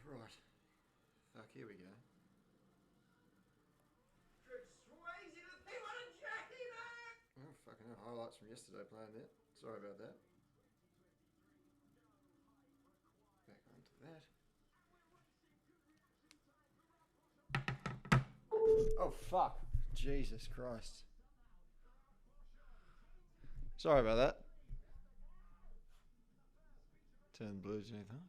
Right. Fuck, here we go. Oh, fucking hell. Highlights from yesterday playing there. Sorry about that. Back onto that. Oh, fuck. Jesus Christ. Sorry about that. Turn the Bluetooth off.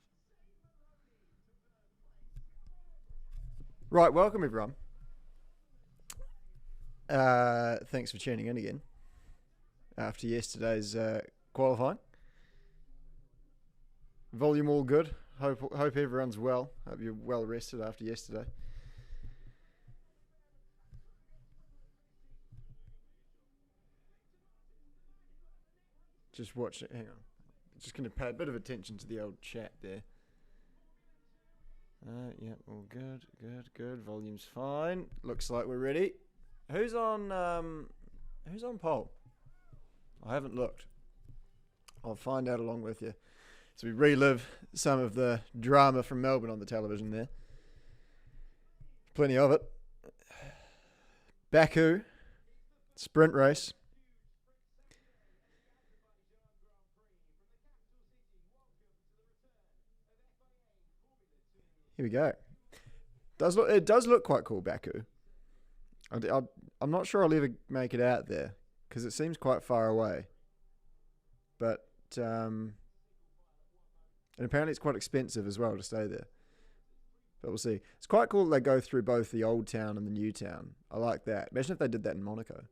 Right, welcome everyone. Thanks for tuning in again after yesterday's qualifying. Volume all good. Hope everyone's well. Hope you're well rested after yesterday. Just watch it. Hang on. Just going to pay a bit of attention to the old chat there. Yeah, all good. Volume's fine. Looks like we're ready. Who's on poll? I haven't looked. I'll find out along with you. So we relive some of the drama from Melbourne on the television there. Plenty of it. Baku, sprint race. Here we go. It does look quite cool, Baku. I'm not sure I'll ever make it out there because it seems quite far away. But and apparently it's quite expensive as well to stay there. But we'll see. It's quite cool that they go through both the old town and the new town. I like that. Imagine if they did that in Monaco.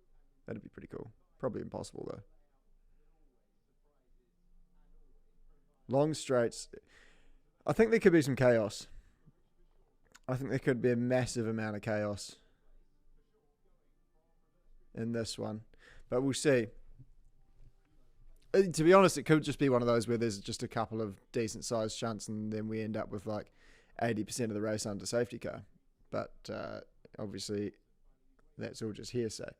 That'd be pretty cool. Probably impossible though. Long straights. I think there could be some chaos. I think there could be a massive amount of chaos in this one. But we'll see. To be honest, it could just be one of those where there's just a couple of decent sized shunts and then we end up with like 80% of the race under safety car. But obviously that's all just hearsay.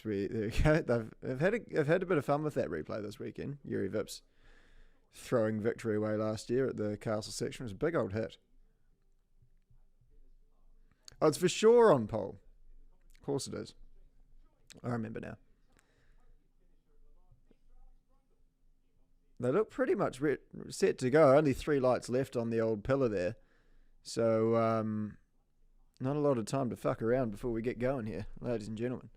There we go. They've had a bit of fun with that replay this weekend. Yuri Vips throwing victory away last year at the Castle section. It was a big old hit. Oh, it's for sure on pole. Of course it is. I remember now. They look pretty much set to go. Only 3 lights left on the old pillar there. So, not a lot of time to fuck around before we get going here, ladies and gentlemen.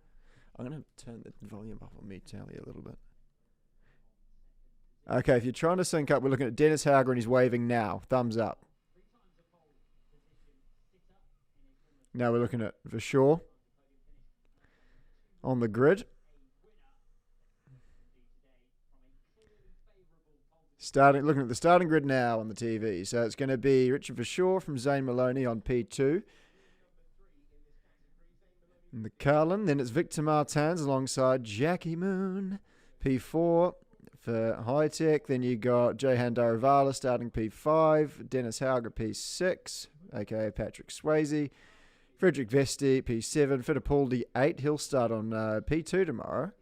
I'm going to turn the volume up on me tally a little bit. Okay, if you're trying to sync up, we're looking at Dennis Hauger and he's waving now. Thumbs up. Now we're looking at Vershaw on the grid. Looking at the starting grid now on the TV. So it's going to be Richard Vershaw from Zane Maloney on P2. In the Carlin. Then it's Victor Martins alongside Jackie Moon, P4 for High Tech. Then you got Jehan Daravala starting P5, Dennis Hauger P6, aka Patrick Swayze, Frederick Vesti P7, Fittipaldi 8. He'll start on P2 tomorrow.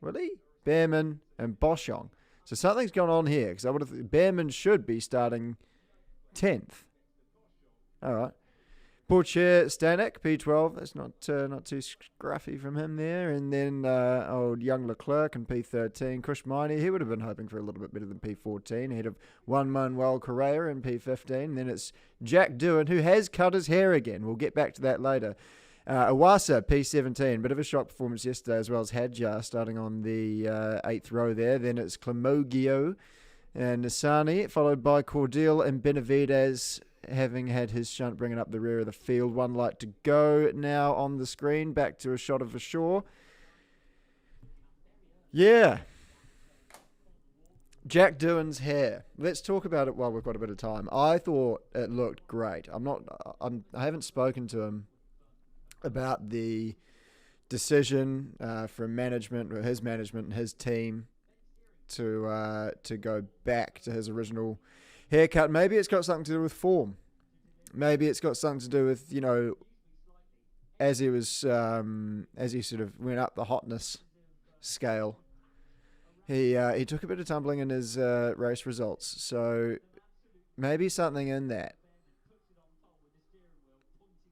Will he? Behrman and Boschong. So something's going on here because I would have Behrman should be starting 10th. All right. Butcher Stanek, P12. That's not too scruffy from him there. And then old young Leclerc in P13. Kush Miney, he would have been hoping for a little bit better than P14. Ahead of Juan Manuel Correa in P15. And then it's Jack Doohan, who has cut his hair again. We'll get back to that later. Awasa, P17. Bit of a shock performance yesterday as well as Hadjar starting on the 8th row there. Then it's Clemogio and Nisani, followed by Cordial and Benavides, having had his shunt bringing up the rear of the field. 1 light to go now on the screen. Back to a shot of Vershaw. Yeah. Jack Doohan's hair. Let's talk about it while we've got a bit of time. I thought it looked great. I haven't spoken to him about the decision from management, or his management and his team to go back to his original haircut. Maybe it's got something to do with form. Maybe it's got something to do with, as he sort of went up the hotness scale, He took a bit of tumbling in his race results, so maybe something in that.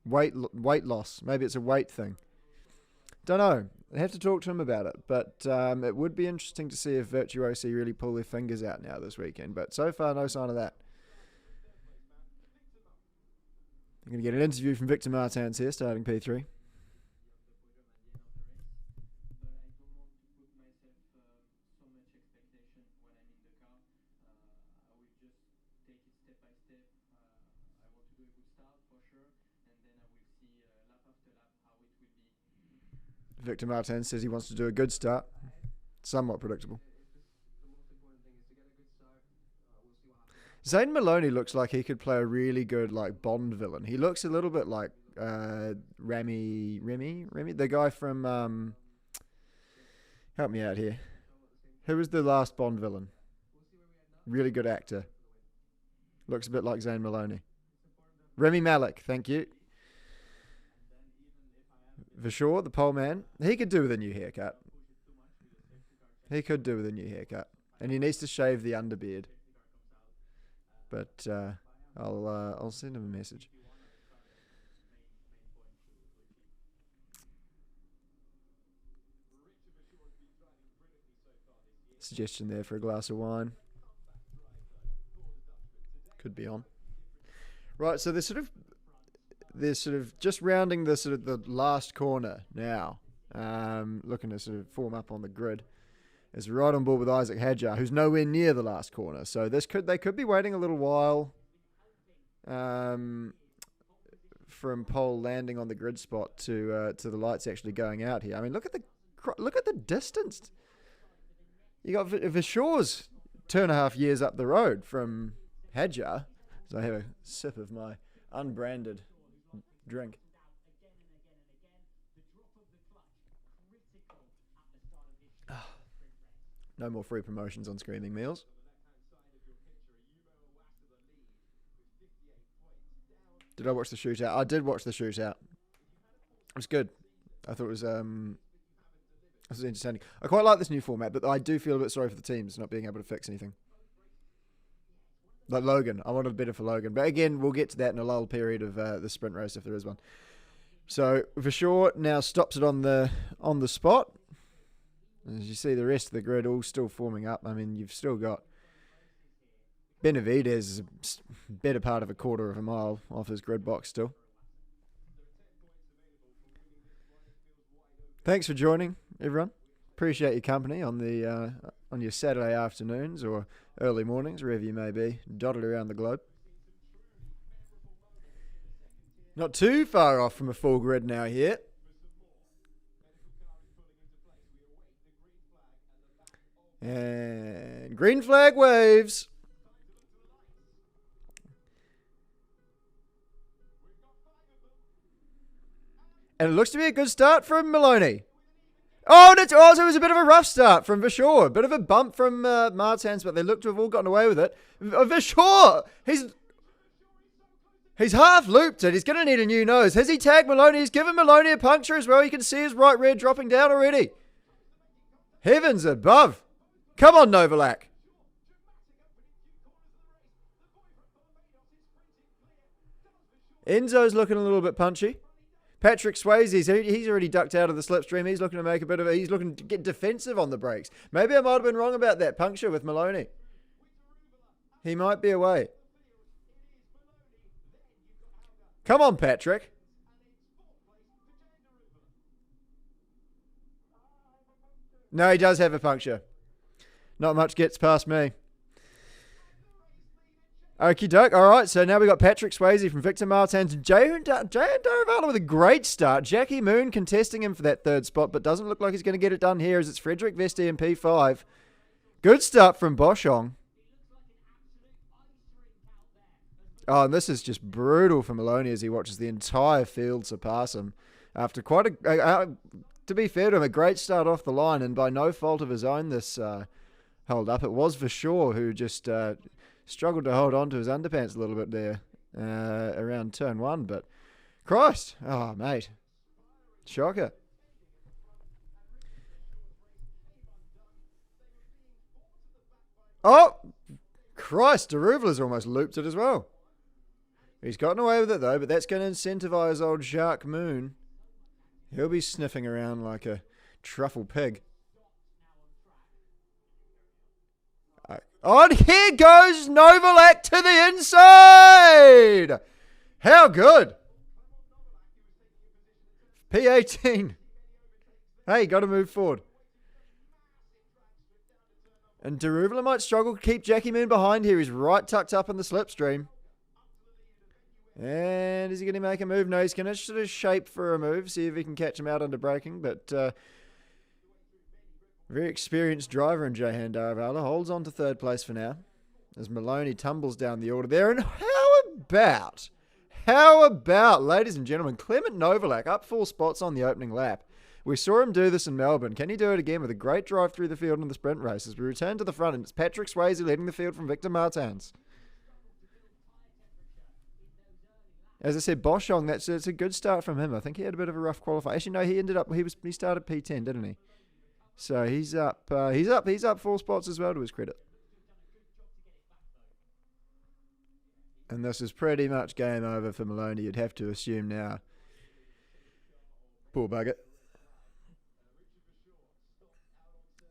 Weight loss. Maybe it's a weight thing. Don't know. I have to talk to him about it, but it would be interesting to see if Virtuosi really pull their fingers out now this weekend. But so far, no sign of that. I'm going to get an interview from Victor Martins here, starting P3. Victor Martins says he wants to do a good start. Somewhat predictable. Zane Maloney looks like he could play a really good like Bond villain. He looks a little bit like Remy, the guy from help me out here. Who was the last Bond villain? Really good actor. Looks a bit like Zane Maloney. Remy Malek, thank you. Vashore, the pole man, he could do with a new haircut. And he needs to shave the underbeard. But I'll send him a message. Suggestion there for a glass of wine. Could be on. Right, so they're sort of just rounding the last corner now. Looking to sort of form up on the grid. Is right on board with Isaac Hadjar, who's nowhere near the last corner. So they could be waiting a little while from pole landing on the grid spot to the lights actually going out here. I mean, look at the distance. You got Vashore's 2.5 years up the road from Hadjar. So I have a sip of my unbranded drink. No more free promotions on Screaming Meals. Did I watch the shootout? I did watch the shootout. It was good. I thought it was entertaining. I quite like this new format, but I do feel a bit sorry for the teams not being able to fix anything. Like Logan. I wanted better for Logan. But again, we'll get to that in a lull period of the sprint race if there is one. So Vashore now stops it on the spot. As you see, the rest of the grid all still forming up. I mean, you've still got Benavidez, a better part of a quarter of a mile off his grid box still. Thanks for joining, everyone. Appreciate your company on your Saturday afternoons or early mornings, wherever you may be, dotted around the globe. Not too far off from a full grid now here. And green flag waves. And it looks to be a good start from Maloney. Oh, it was a bit of a rough start from Vashore. A bit of a bump from Martins, but they look to have all gotten away with it. Vashore! He's half looped it. He's going to need a new nose. Has he tagged Maloney? He's given Maloney a puncture as well. You can see his right rear dropping down already. Heavens above. Come on, Novalak. Enzo's looking a little bit punchy. Patrick Swayze, he's already ducked out of the slipstream. He's looking to make he's looking to get defensive on the brakes. Maybe I might have been wrong about that puncture with Maloney. He might be away. Come on, Patrick. No, he does have a puncture. Not much gets past me. Okie doke. All right, so now we got Patrick Swayze from Victor Martins and Jay Daravala with a great start. Jackie Moon contesting him for that third spot, but doesn't look like he's going to get it done here as it's Frederick Vesti in P5. Good start from Boschong. Oh, and this is just brutal for Maloney as he watches the entire field surpass him. After quite to be fair to him, a great start off the line, and by no fault of his own this held up. It was Vashore who just struggled to hold on to his underpants a little bit there around turn one, but Christ, oh mate, shocker. Oh, Christ, Daruvala's almost looped it as well. He's gotten away with it, though, but that's going to incentivize old Jacques Moon. He'll be sniffing around like a truffle pig. Oh, and here goes Novalak to the inside! How good! P18. Hey, got to move forward. And Daruvala might struggle to keep Jackie Moon behind here. He's right tucked up in the slipstream. And is he going to make a move? No, he's going to sort of shape for a move, see if he can catch him out under braking. But very experienced driver in Jehan Daravala holds on to third place for now as Maloney tumbles down the order there. And how about, ladies and gentlemen, Clement Novalak up 4 spots on the opening lap. We saw him do this in Melbourne. Can he do it again with a great drive through the field in the sprint race? As we return to the front, and it's Patrick Swayze leading the field from Victor Martins. As I said, Boschong, it's a good start from him. I think he had a bit of a rough qualifier. Actually, no, he started P10, didn't he? So he's up 4 spots as well, to his credit. And this is pretty much game over for Maloney, you'd have to assume now. Poor bugger.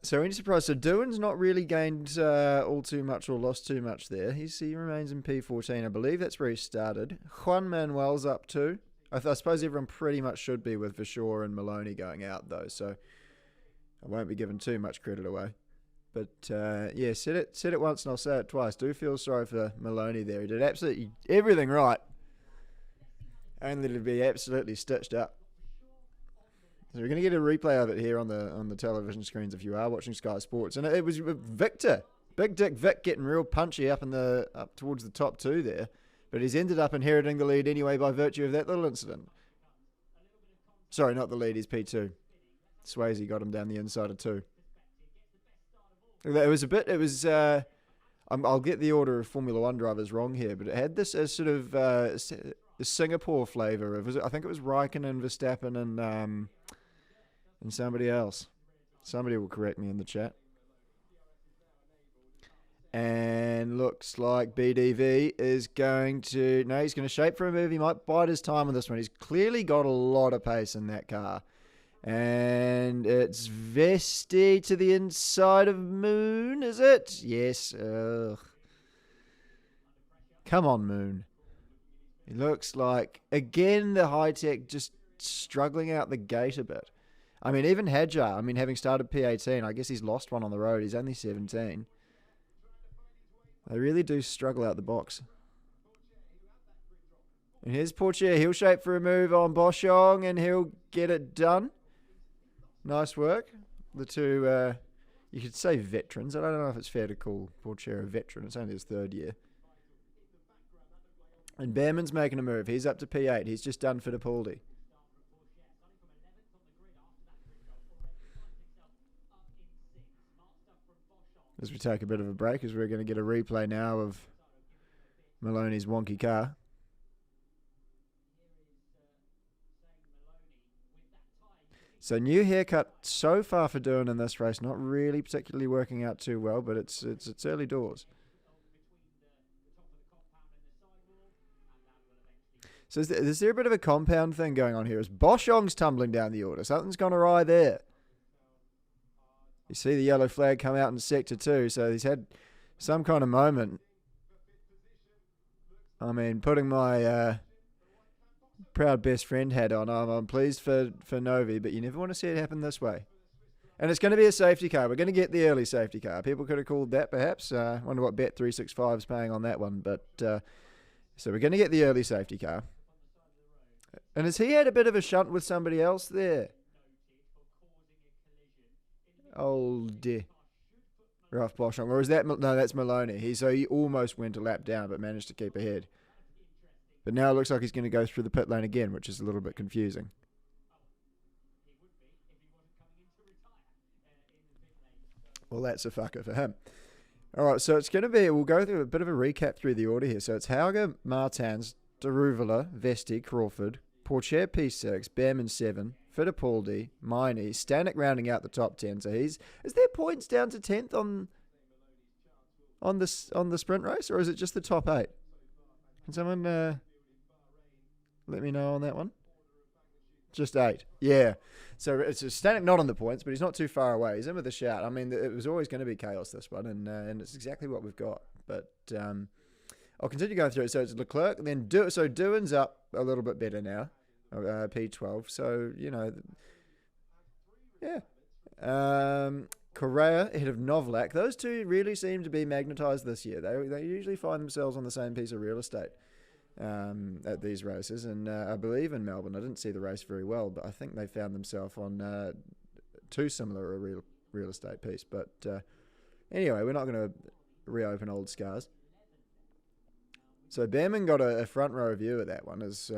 So any surprise? So Doohan's not really gained all too much or lost too much there. He remains in P14. I believe that's where he started. Juan Manuel's up too. I suppose everyone pretty much should be with Vashore and Maloney going out though. So I won't be giving too much credit away. But yeah, said it once and I'll say it twice. Do feel sorry for Maloney there. He did absolutely everything right, only to be absolutely stitched up. So we're going to get a replay of it here on the television screens if you are watching Sky Sports. And it was Victor, Big Dick Vic, getting real punchy up towards the top 2 there. But he's ended up inheriting the lead anyway by virtue of that little incident. Sorry, not the lead, he's P2. Swayze got him down the inside of 2. I'll get the order of Formula 1 drivers wrong here, but it had this sort of the Singapore flavour of, I think it was Raikkonen, Verstappen and somebody else. Somebody will correct me in the chat. And looks like BDV is going to... No, he's going to shape for a move. He might bide his time on this one. He's clearly got a lot of pace in that car. And it's Vesti to the inside of Moon, is it? Yes. Ugh. Come on, Moon. He looks like, again, the high-tech just struggling out the gate a bit. I mean, even Hadjar, having started P18, I guess he's lost one on the road. He's only 17. They really do struggle out the box. And here's Portier. He'll shape for a move on Boschong, and he'll get it done. Nice work. The two, you could say veterans. I don't know if it's fair to call Portier a veteran. It's only his 3rd year. And Behrman's making a move. He's up to P8. He's just done Fittipaldi. As we take a bit of a break, as we're going to get a replay now of Maloney's wonky car. So new haircut so far for Doohan in this race. Not really particularly working out too well, but it's early doors. So is there a bit of a compound thing going on here? Is Boschong's tumbling down the order? Something's gone awry there. You see the yellow flag come out in Sector 2, so he's had some kind of moment. Putting my proud best friend hat on, I'm pleased for Novi, but you never want to see it happen this way. And it's going to be a safety car. We're going to get the early safety car. People could have called that, perhaps. Wonder what Bet365 is paying on that one. But so we're going to get the early safety car. And has he had a bit of a shunt with somebody else there? Oh dear. Ralph Boschong. Or is that... No, that's Maloney. He almost went a lap down, but managed to keep ahead. But now it looks like he's going to go through the pit lane again, which is a little bit confusing. Well, that's a fucker for him. All right, so it's going to be... We'll go through a bit of a recap through the order here. So it's Hauger, Martins, Daruvala, Vesti, Crawford, Porcher P6, Behrman 7, Fittipaldi, Miney, Stanek rounding out the top 10. So is there points down to 10th on... on the sprint race, or is it just the top 8? Can someone let me know on that one? Just 8. Yeah. So it's standing not on the points, but he's not too far away. He's in with a shout. I mean, it was always going to be chaos, this one, and it's exactly what we've got. But I'll continue going through it. So it's Leclerc, and then Doohan's up a little bit better now, P12. So, yeah. Correa ahead of Novalak. Those two really seem to be magnetised this year. They usually find themselves on the same piece of real estate at these races, and I believe in Melbourne. I didn't see the race very well, but I think they found themselves on too similar a real estate piece. But anyway, we're not going to reopen old scars. So Behrman got a front row view of that one, as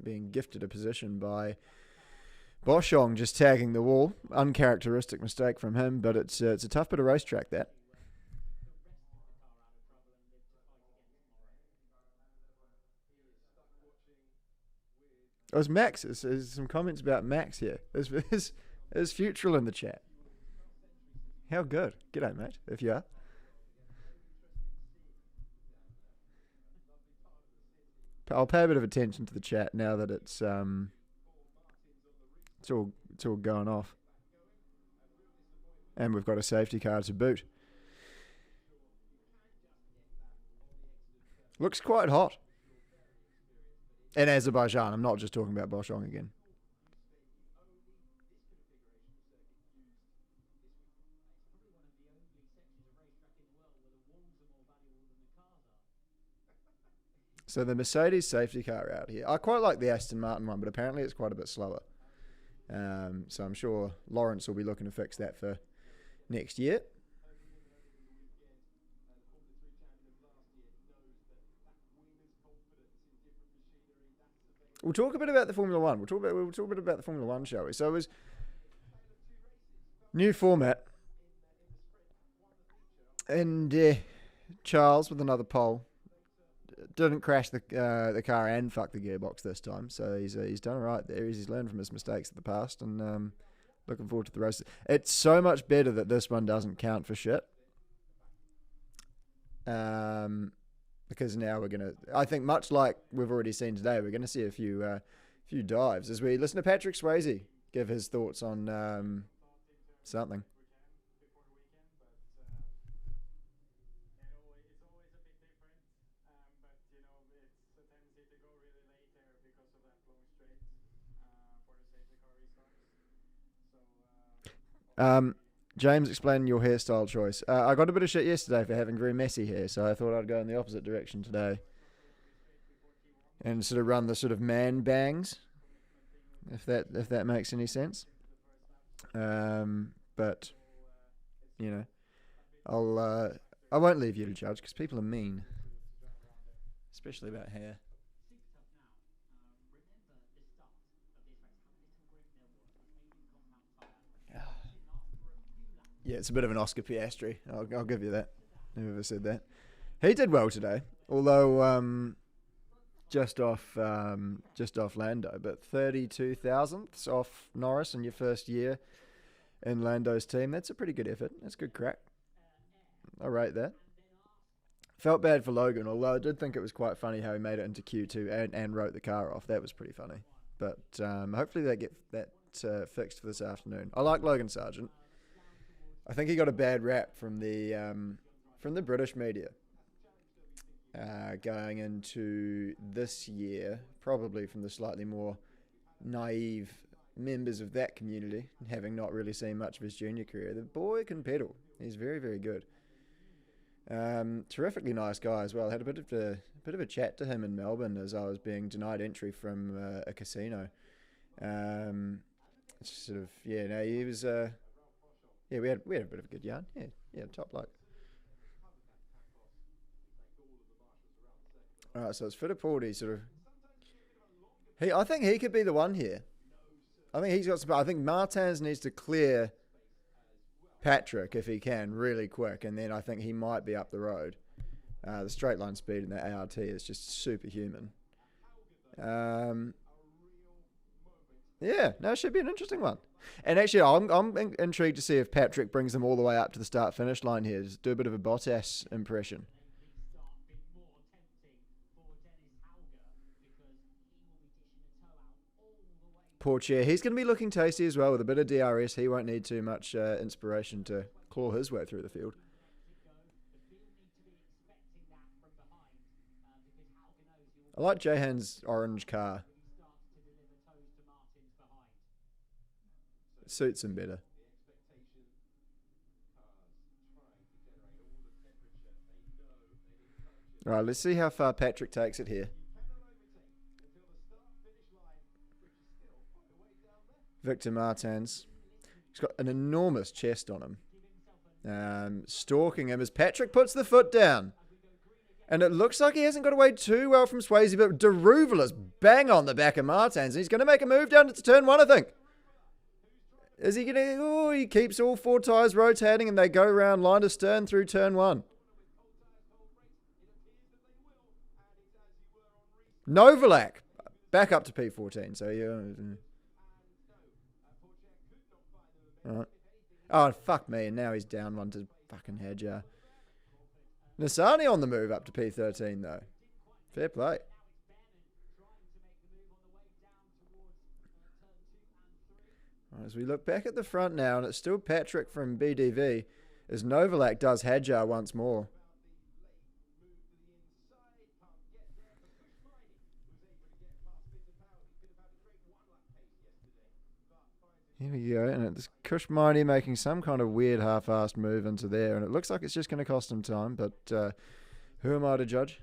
being gifted a position by Boschong just tagging the wall. Uncharacteristic mistake from him, but it's a tough bit of racetrack, that. Oh, it's Max. There's some comments about Max here. There's Futural in the chat. How good. G'day, mate, if you are. I'll pay a bit of attention to the chat now that it's all going off. And we've got a safety car to boot. Looks quite hot. In Azerbaijan. I'm not just talking about Boschong again. So the Mercedes safety car out here. I quite like the Aston Martin one, but apparently it's quite a bit slower. So I'm sure Lawrence will be looking to fix that for next year. We'll talk a bit about the Formula One. We'll talk a bit about the Formula One, shall we? So it was new format, and Charles with another pole didn't crash the car and fuck the gearbox this time. So he's done all right there. He's learned from his mistakes of the past, and looking forward to the race. It's so much better that this one doesn't count for shit. Because now we're going to, I think much like we've already seen today, we're going to see a few dives as we listen to Patrick Swayze give his thoughts on something. James, explain your hairstyle choice. I got a bit of shit yesterday for having very messy hair, so I thought I'd go in the opposite direction today and sort of run the sort of man bangs, if that makes any sense. But I won't leave you to judge because people are mean, especially about hair. Yeah, it's a bit of an Oscar Piastri. I'll give you that. Whoever said that. He did well today, although just off Lando, but 32 thousandths off Norris in your first year in Lando's team. That's a pretty good effort. That's good crack. I rate that. Felt bad for Logan, although I did think it was quite funny how he made it into Q2 and wrote the car off. That was pretty funny. But hopefully they get that fixed for this afternoon. I like Logan Sargent. I think he got a bad rap from the British media going into this year, probably from the slightly more naive members of that community, having not really seen much of his junior career. The boy can pedal. He's very, very good. Terrifically nice guy as well. Had a bit of a chat to him in Melbourne as I was being denied entry from a casino. Sort of, yeah. No, he was. Yeah, we had a bit of a good yarn. Yeah, top bloke. All right, so it's Fittipaldi sort of. I think he could be the one here. I think he's got some. I think Martins needs to clear Patrick if he can really quick, and then I think he might be up the road. The straight line speed in that ART is just superhuman. Yeah, no, it should be an interesting one. And actually, I'm intrigued to see if Patrick brings them all the way up to the start-finish line here. Just do a bit of a Bottas impression. Poor chair. He's going to be looking tasty as well with a bit of DRS. He won't need too much inspiration to claw his way through the field. I like Jahan's orange car. It suits him better. All right, let's see how far Patrick takes it here. Victor Martins. He's got an enormous chest on him. Stalking him as Patrick puts the foot down. And it looks like he hasn't got away too well from Swayze, but Daruvala's bang on the back of Martins. He's going to make a move down to turn 1, I think. Is he going to... Oh, he keeps all 4 tyres rotating and they go round line to stern through turn 1. Novalak back up to P14. So, yeah... Right. Oh, fuck me. And now he's down 1 to fucking Hadjar. Nisani on the move up to P13, though. Fair play. Right, as we look back at the front now, and it's still Patrick from BDV, as Novalak does Hadjar once more. Here we go, and it's Kushmani making some kind of weird half-assed move into there, and it looks like it's just going to cost him time, but who am I to judge?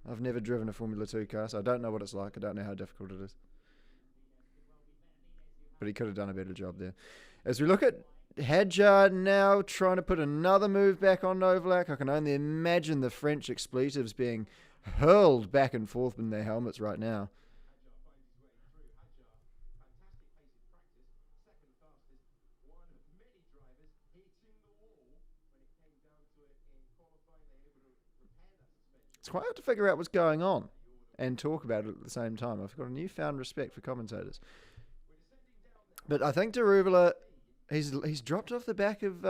I've never driven a Formula 2 car, so I don't know what it's like. I don't know how difficult it is. But he could have done a better job there. As we look at Hadjar now trying to put another move back on Novalak, I can only imagine the French expletives being hurled back and forth in their helmets right now. It's quite hard to figure out what's going on and talk about it at the same time. I've got a newfound respect for commentators. But I think Daruvala, he's dropped off the back of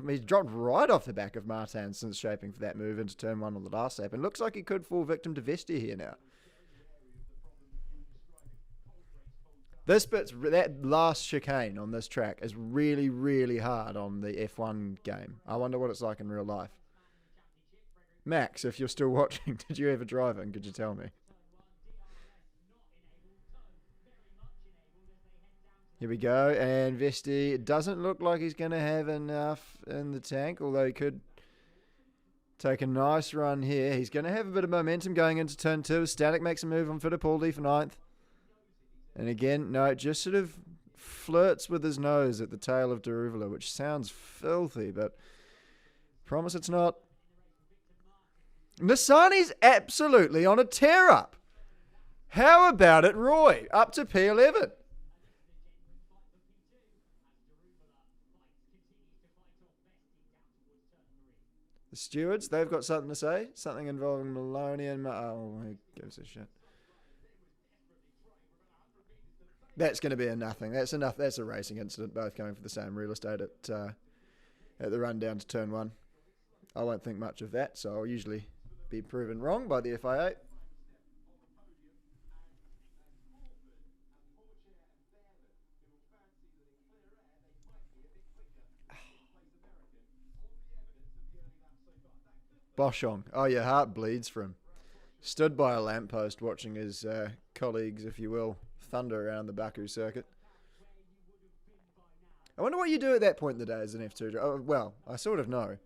he's dropped right off the back of Martin since shaping for that move into turn 1 on the last lap, and looks like he could fall victim to Vesti here now. That last chicane on this track is really, really hard on the F1 game. I wonder what it's like in real life. Max, if you're still watching, did you ever drive it and could you tell me? Here we go, and Vesti doesn't look like he's going to have enough in the tank, although he could take a nice run here. He's going to have a bit of momentum going into turn 2. Static makes a move on Fittipaldi for 9th. And again, no, it just sort of flirts with his nose at the tail of Daruvala, which sounds filthy, but promise it's not. Nisani's absolutely on a tear-up. How about it, Roy? Up to P11. The stewards, they've got something to say. Something involving Maloney and... Oh, who gives a shit? That's going to be a nothing. That's enough. That's a racing incident, both going for the same real estate at the run down to turn 1. I won't think much of that, so I'll usually be proven wrong by the FIA. Boschong. Oh, your heart bleeds for him. Stood by a lamppost watching his colleagues, if you will, thunder around the Baku circuit. I wonder what you do at that point in the day as an F2 driver. Oh, well, I sort of know.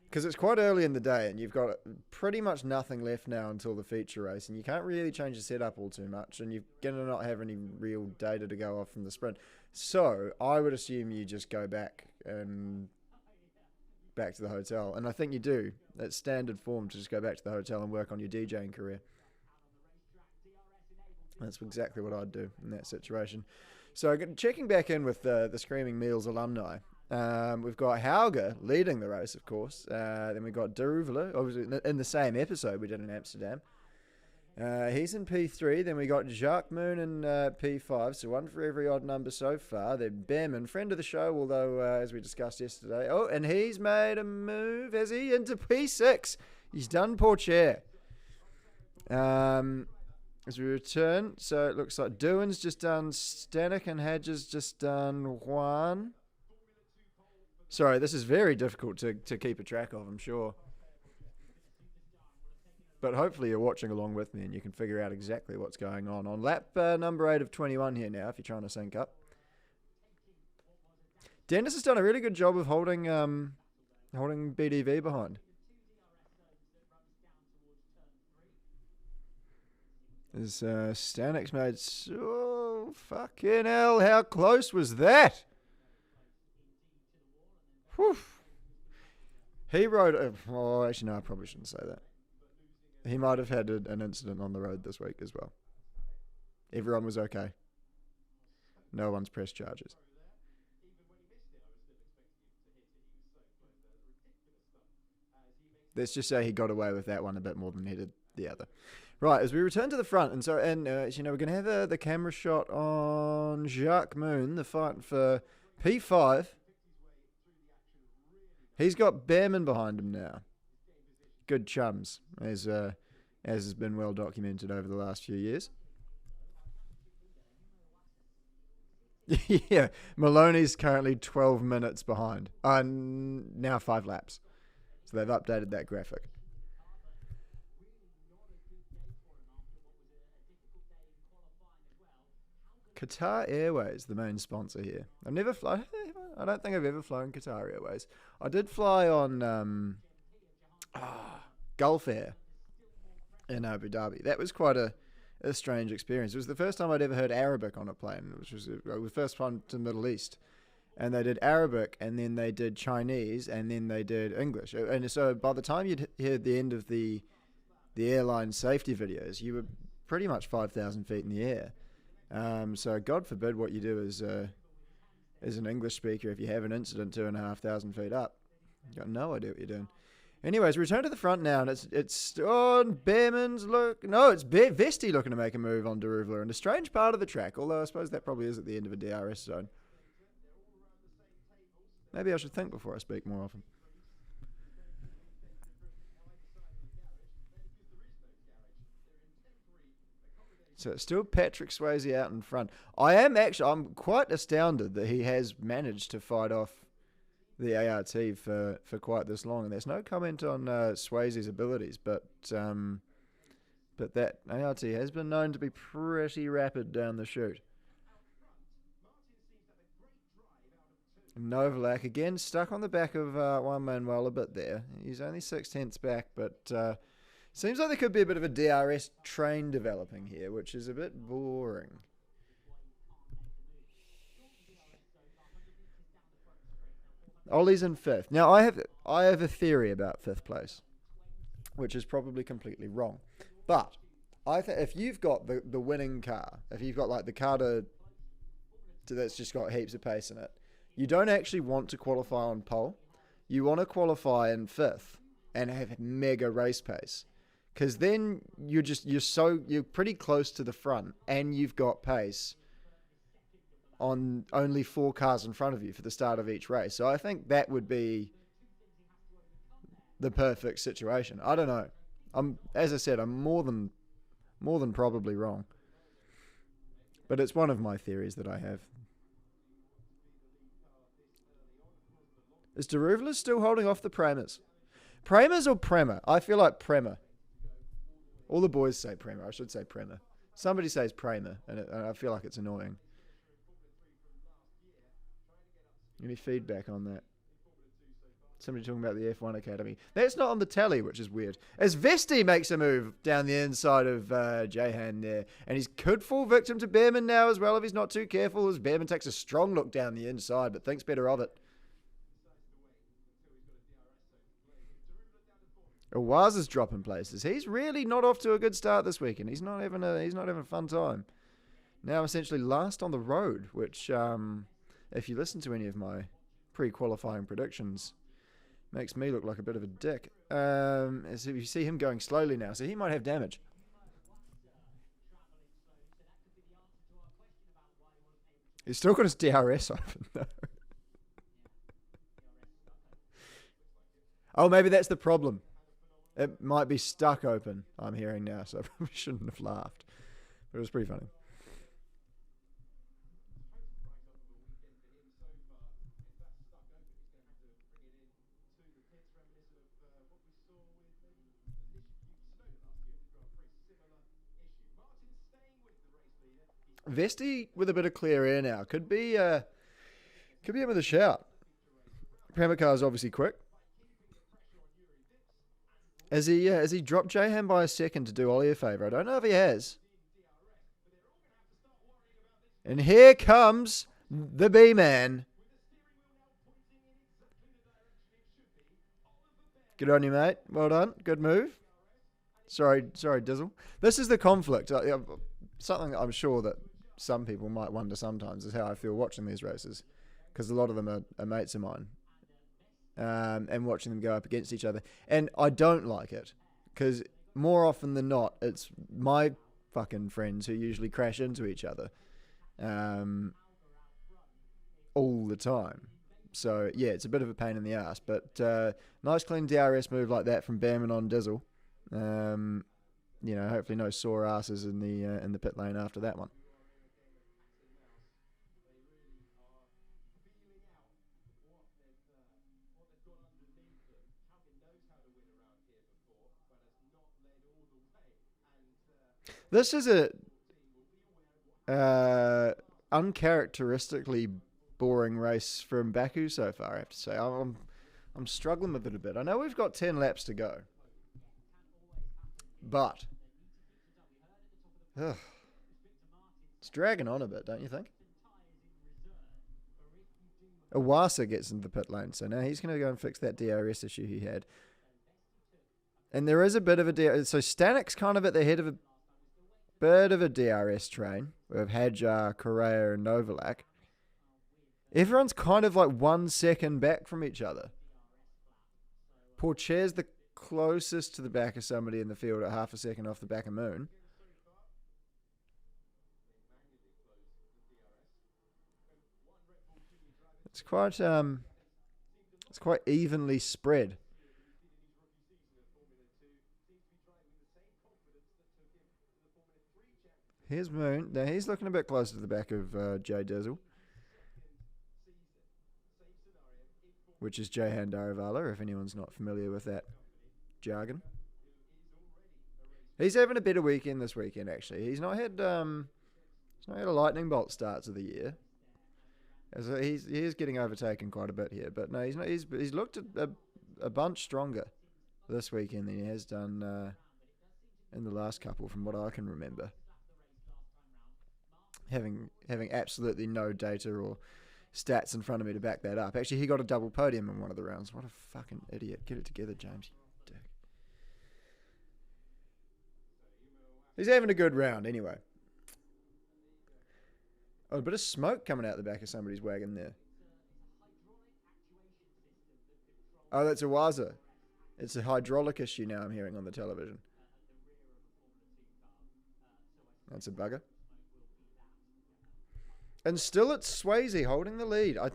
Because it's quite early in the day and you've got pretty much nothing left now until the feature race, and you can't really change the setup all too much, and you're going to not have any real data to go off from the sprint. So I would assume you just go back to the hotel. And I think you do. That's standard form to just go back to the hotel and work on your DJing career. That's exactly what I'd do in that situation. So checking back in with the Screaming Meals alumni. We've got Hauger leading the race, of course. Then we've got Daruvala, obviously in the same episode we did in Amsterdam. He's in P3. Then we got Jacques Moon in P5. So one for every odd number so far. Then Behrman, friend of the show, although as we discussed yesterday. Oh, and he's made a move, has he, into P6. He's done Porcher. As we return, so it looks like Doohan's just done Stanek and Hadge's just done Juan. Sorry, this is very difficult to keep a track of, I'm sure. But hopefully you're watching along with me and you can figure out exactly what's going on. On lap number 8 of 21 here now, if you're trying to sync up. Dennis has done a really good job of holding BDV behind. As Stanek's made so fucking hell, how close was that? Whew. He rode. Actually, no, I probably shouldn't say that. He might have had an incident on the road this week as well. Everyone was okay. No one's pressed charges. Let's just say he got away with that one a bit more than he did the other. Right, as we return to the front, and so, we're going to have the camera shot on Jacques Moon, the fight for P5. He's got Behrman behind him now. Good chums, as has been well documented over the last few years. Yeah, Maloney's currently 12 minutes behind. Now 5 laps. So they've updated that graphic. Qatar Airways, the main sponsor here. I've never flown. I don't think I've ever flown Qatar Airways. I did fly on Gulf Air in Abu Dhabi. That was quite a strange experience. It was the first time I'd ever heard Arabic on a plane, which was the first time to the Middle East. And they did Arabic, and then they did Chinese, and then they did English. And so by the time you'd hear the end of the airline safety videos, you were pretty much 5,000 feet in the air. So God forbid what you do as an English speaker if you have an incident 2,500 feet up. You've got no idea what you're doing. Anyways, return to the front now, and it's Behrman's look. No, it's Vesti looking to make a move on Deruvler, and a strange part of the track, although I suppose that probably is at the end of a DRS zone. Maybe I should think before I speak more often. So it's still Patrick Swayze out in front. I'm quite astounded that he has managed to fight off the ART for quite this long. And there's no comment on Swayze's abilities, but that ART has been known to be pretty rapid down the chute. Novalak again stuck on the back of Juan Manuel a bit there. He's only 6/10 back, but seems like there could be a bit of a DRS train developing here, which is a bit boring. Ollie's in 5th. Now I have a theory about 5th place, which is probably completely wrong, but if you've got the winning car, if you've got like the car that's just got heaps of pace in it, you don't actually want to qualify on pole. You want to qualify in 5th and have mega race pace, because then you're pretty close to the front and you've got pace on only 4 cars in front of you for the start of each race. So I think that would be the perfect situation. I don't know. As I said, I'm more than probably wrong, but it's one of my theories that I have. Is Deruvler still holding off the Premers? Premers or Premer? I feel like Premer. All the boys say Premer. I should say Premer. Somebody says Premer, and I feel like it's annoying. Any feedback on that? Somebody talking about the F1 Academy. That's not on the tally, which is weird. As Vesti makes a move down the inside of Jahan there. And he could fall victim to Behrman now as well if he's not too careful, as Behrman takes a strong look down the inside, but thinks better of it. Awaz is dropping places. He's really not off to a good start this weekend. He's not having a fun time. Now essentially last on the road, which if you listen to any of my pre-qualifying predictions, makes me look like a bit of a dick. As you see him going slowly now, so he might have damage. He's still got his DRS open though. Oh, maybe that's the problem. It might be stuck open, I'm hearing now, so I probably shouldn't have laughed. But it was pretty funny. Vesti with a bit of clear air now could be in with a shout. Pramacar is obviously quick. Has he dropped Jahan by a second to do Ollie a favour? I don't know if he has. And here comes the B-man. Good on you, mate. Well done. Good move. Sorry, Dizzle. This is the conflict. Something that I'm sure that some people might wonder sometimes is how I feel watching these races, because a lot of them are mates of mine, and watching them go up against each other. And I don't like it, because more often than not, it's my fucking friends who usually crash into each other all the time. So, yeah, it's a bit of a pain in the ass. But nice clean DRS move like that from Behrman on Dizzle. Hopefully no sore asses in the pit lane after that one. This is a uncharacteristically boring race from Baku so far, I have to say. I'm struggling with it a bit. I know we've got 10 laps to go, but it's dragging on a bit, don't you think? Iwasa gets into the pit lane, so now he's going to go and fix that DRS issue he had. And there is a bit of a DRS. So Stanek's kind of at the head of a bit of a DRS train with Hadjar, Correa, and Novalak. Everyone's kind of like 1 second back from each other. Porcher's the closest to the back of somebody in the field at half a second off the back of Moon. It's quite evenly spread. Here's Moon. Now he's looking a bit closer to the back of Jay Dizzle, which is Jahan Daravala, if anyone's not familiar with that jargon. He's having a better weekend this weekend, actually. He's not had a lightning bolt start to the year. So he is getting overtaken quite a bit here, but no, he's not. He's looked a bunch stronger this weekend than he has done in the last couple, from what I can remember. Having absolutely no data or stats in front of me to back that up. Actually, he got a double podium in one of the rounds. What a fucking idiot! Get it together, James. You dick. He's having a good round anyway. Oh, a bit of smoke coming out the back of somebody's wagon there. Oh, that's a Waza. It's a hydraulic issue now I'm hearing on the television. That's a bugger. And still it's Swayze holding the lead. I'm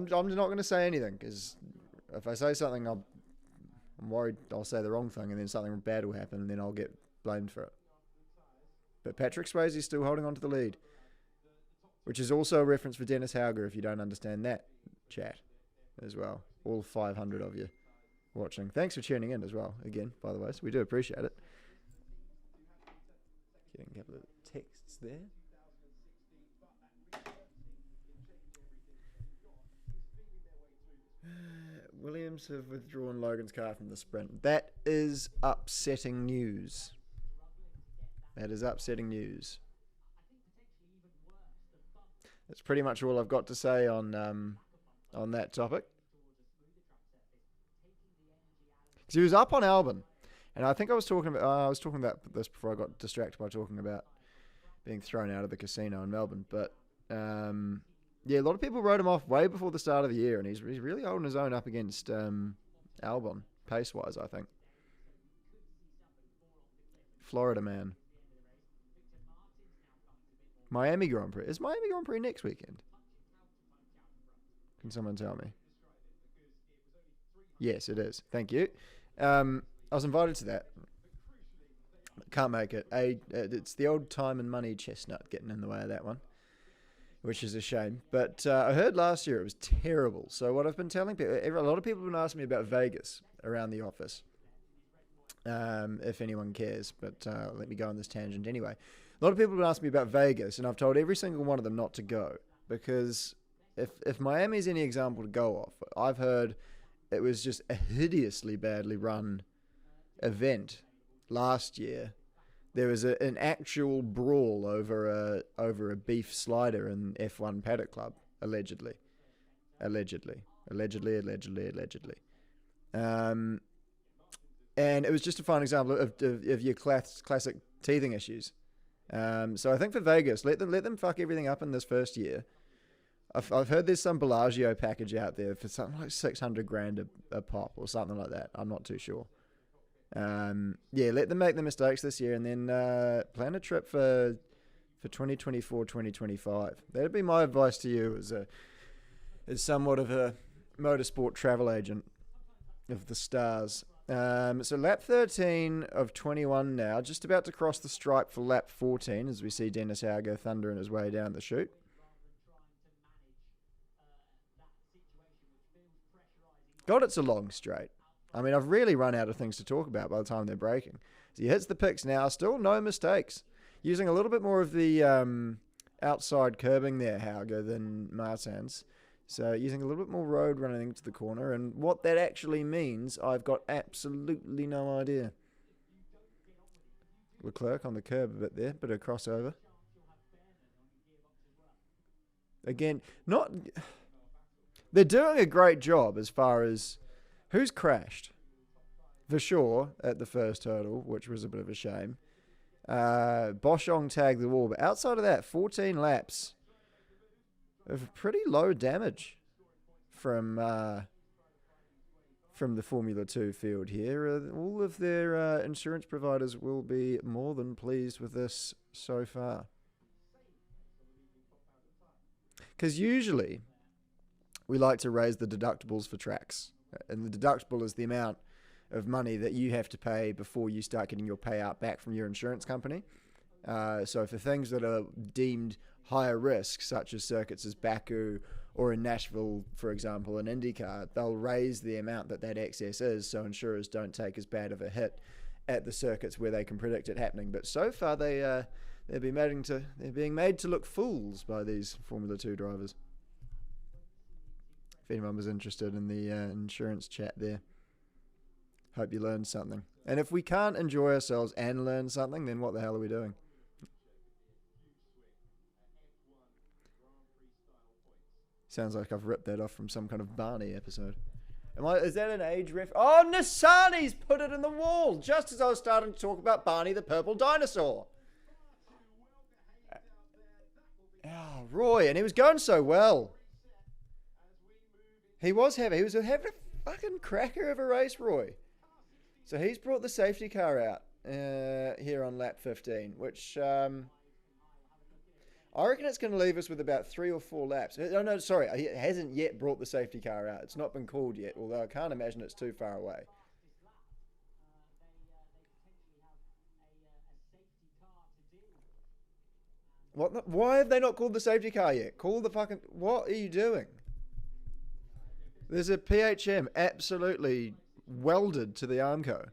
not going to say anything, because if I say something, I'm worried I'll say the wrong thing and then something bad will happen and then I'll get blamed for it. But Patrick Swayze is still holding on to the lead, which is also a reference for Dennis Hauger if you don't understand that chat as well. All 500 of you watching. Thanks for tuning in as well, again, by the way. So we do appreciate it. Getting a couple of texts there. Williams have withdrawn Logan's car from the sprint. That is upsetting news. That is upsetting news. That's pretty much all I've got to say on that topic. Because he was up on Albon, and I think I was talking about this before I got distracted by talking about being thrown out of the casino in Melbourne. But yeah, a lot of people wrote him off way before the start of the year, and he's really holding his own up against Albon pace wise, I think. Florida man. Miami Grand Prix. Is Miami Grand Prix next weekend? Can someone tell me? Yes, it is. Thank you. I was invited to that. Can't make it. It's the old time and money chestnut getting in the way of that one, which is a shame. But I heard last year it was terrible. So what I've been telling people, a lot of people have been asking me about Vegas around the office, if anyone cares. But let me go on this tangent anyway. A lot of people have been asking me about Vegas, and I've told every single one of them not to go because if Miami is any example to go off, I've heard it was just a hideously badly run event last year. There was an actual brawl over a beef slider in F1 Paddock Club, allegedly. And it was just a fine example of your classic teething issues. So I think for Vegas, let them fuck everything up in this first year. I've heard there's some Bellagio package out there for something like $600,000 a pop or something like that. I'm not too sure. Let them make the mistakes this year and then plan a trip for 2024, 2025. That'd be my advice to you as somewhat of a motorsport travel agent of the stars. So lap 13 of 21 now, just about to cross the stripe for lap 14 as we see Dennis Hauger thundering his way down the chute. God, it's a long straight. I mean, I've really run out of things to talk about by the time they're breaking. So he hits the picks now, still no mistakes. Using a little bit more of the outside curbing there, Hauger, than Martins. So using a little bit more road running into the corner. And what that actually means, I've got absolutely no idea. Leclerc on the curb a bit there, bit of crossover. Again, they're doing a great job as far as who's crashed. For sure, at the first hurdle, which was a bit of a shame. Boschong tagged the wall, but outside of that, 14 laps of pretty low damage from the Formula 2 field here. All of their insurance providers will be more than pleased with this so far. Because usually we like to raise the deductibles for tracks. And the deductible is the amount of money that you have to pay before you start getting your payout back from your insurance company. So for things that are deemed higher risk, such as circuits as Baku or in Nashville, for example, in IndyCar, they'll raise the amount that excess is so insurers don't take as bad of a hit at the circuits where they can predict it happening. But so far they're being made to look fools by these Formula 2 drivers. If anyone was interested in the insurance chat there. Hope you learned something. And if we can't enjoy ourselves and learn something, then what the hell are we doing? Sounds like I've ripped that off from some kind of Barney episode. Is that an age ref? Oh, Nisani's put it in the wall just as I was starting to talk about Barney the purple dinosaur. Oh, Roy, and he was going so well. He was having a fucking cracker of a race, Roy. So he's brought the safety car out here on lap 15, which I reckon it's going to leave us with about 3 or 4 laps. Oh, no, sorry. He hasn't yet brought the safety car out. It's not been called yet, although I can't imagine it's too far away. Why have they not called the safety car yet? Call the fucking... What are you doing? There's a PHM absolutely welded to the Armco.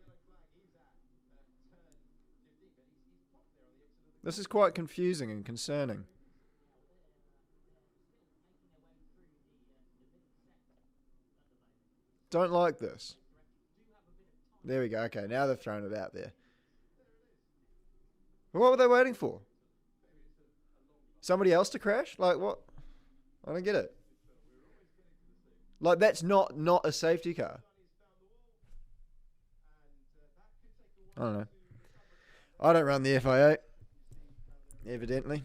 This is quite confusing and concerning. Don't like this. There we go. Okay, now they've thrown it out there. What were they waiting for? Somebody else to crash? Like what? I don't get it. Like that's not a safety car. I don't know. I don't run the FIA. Evidently.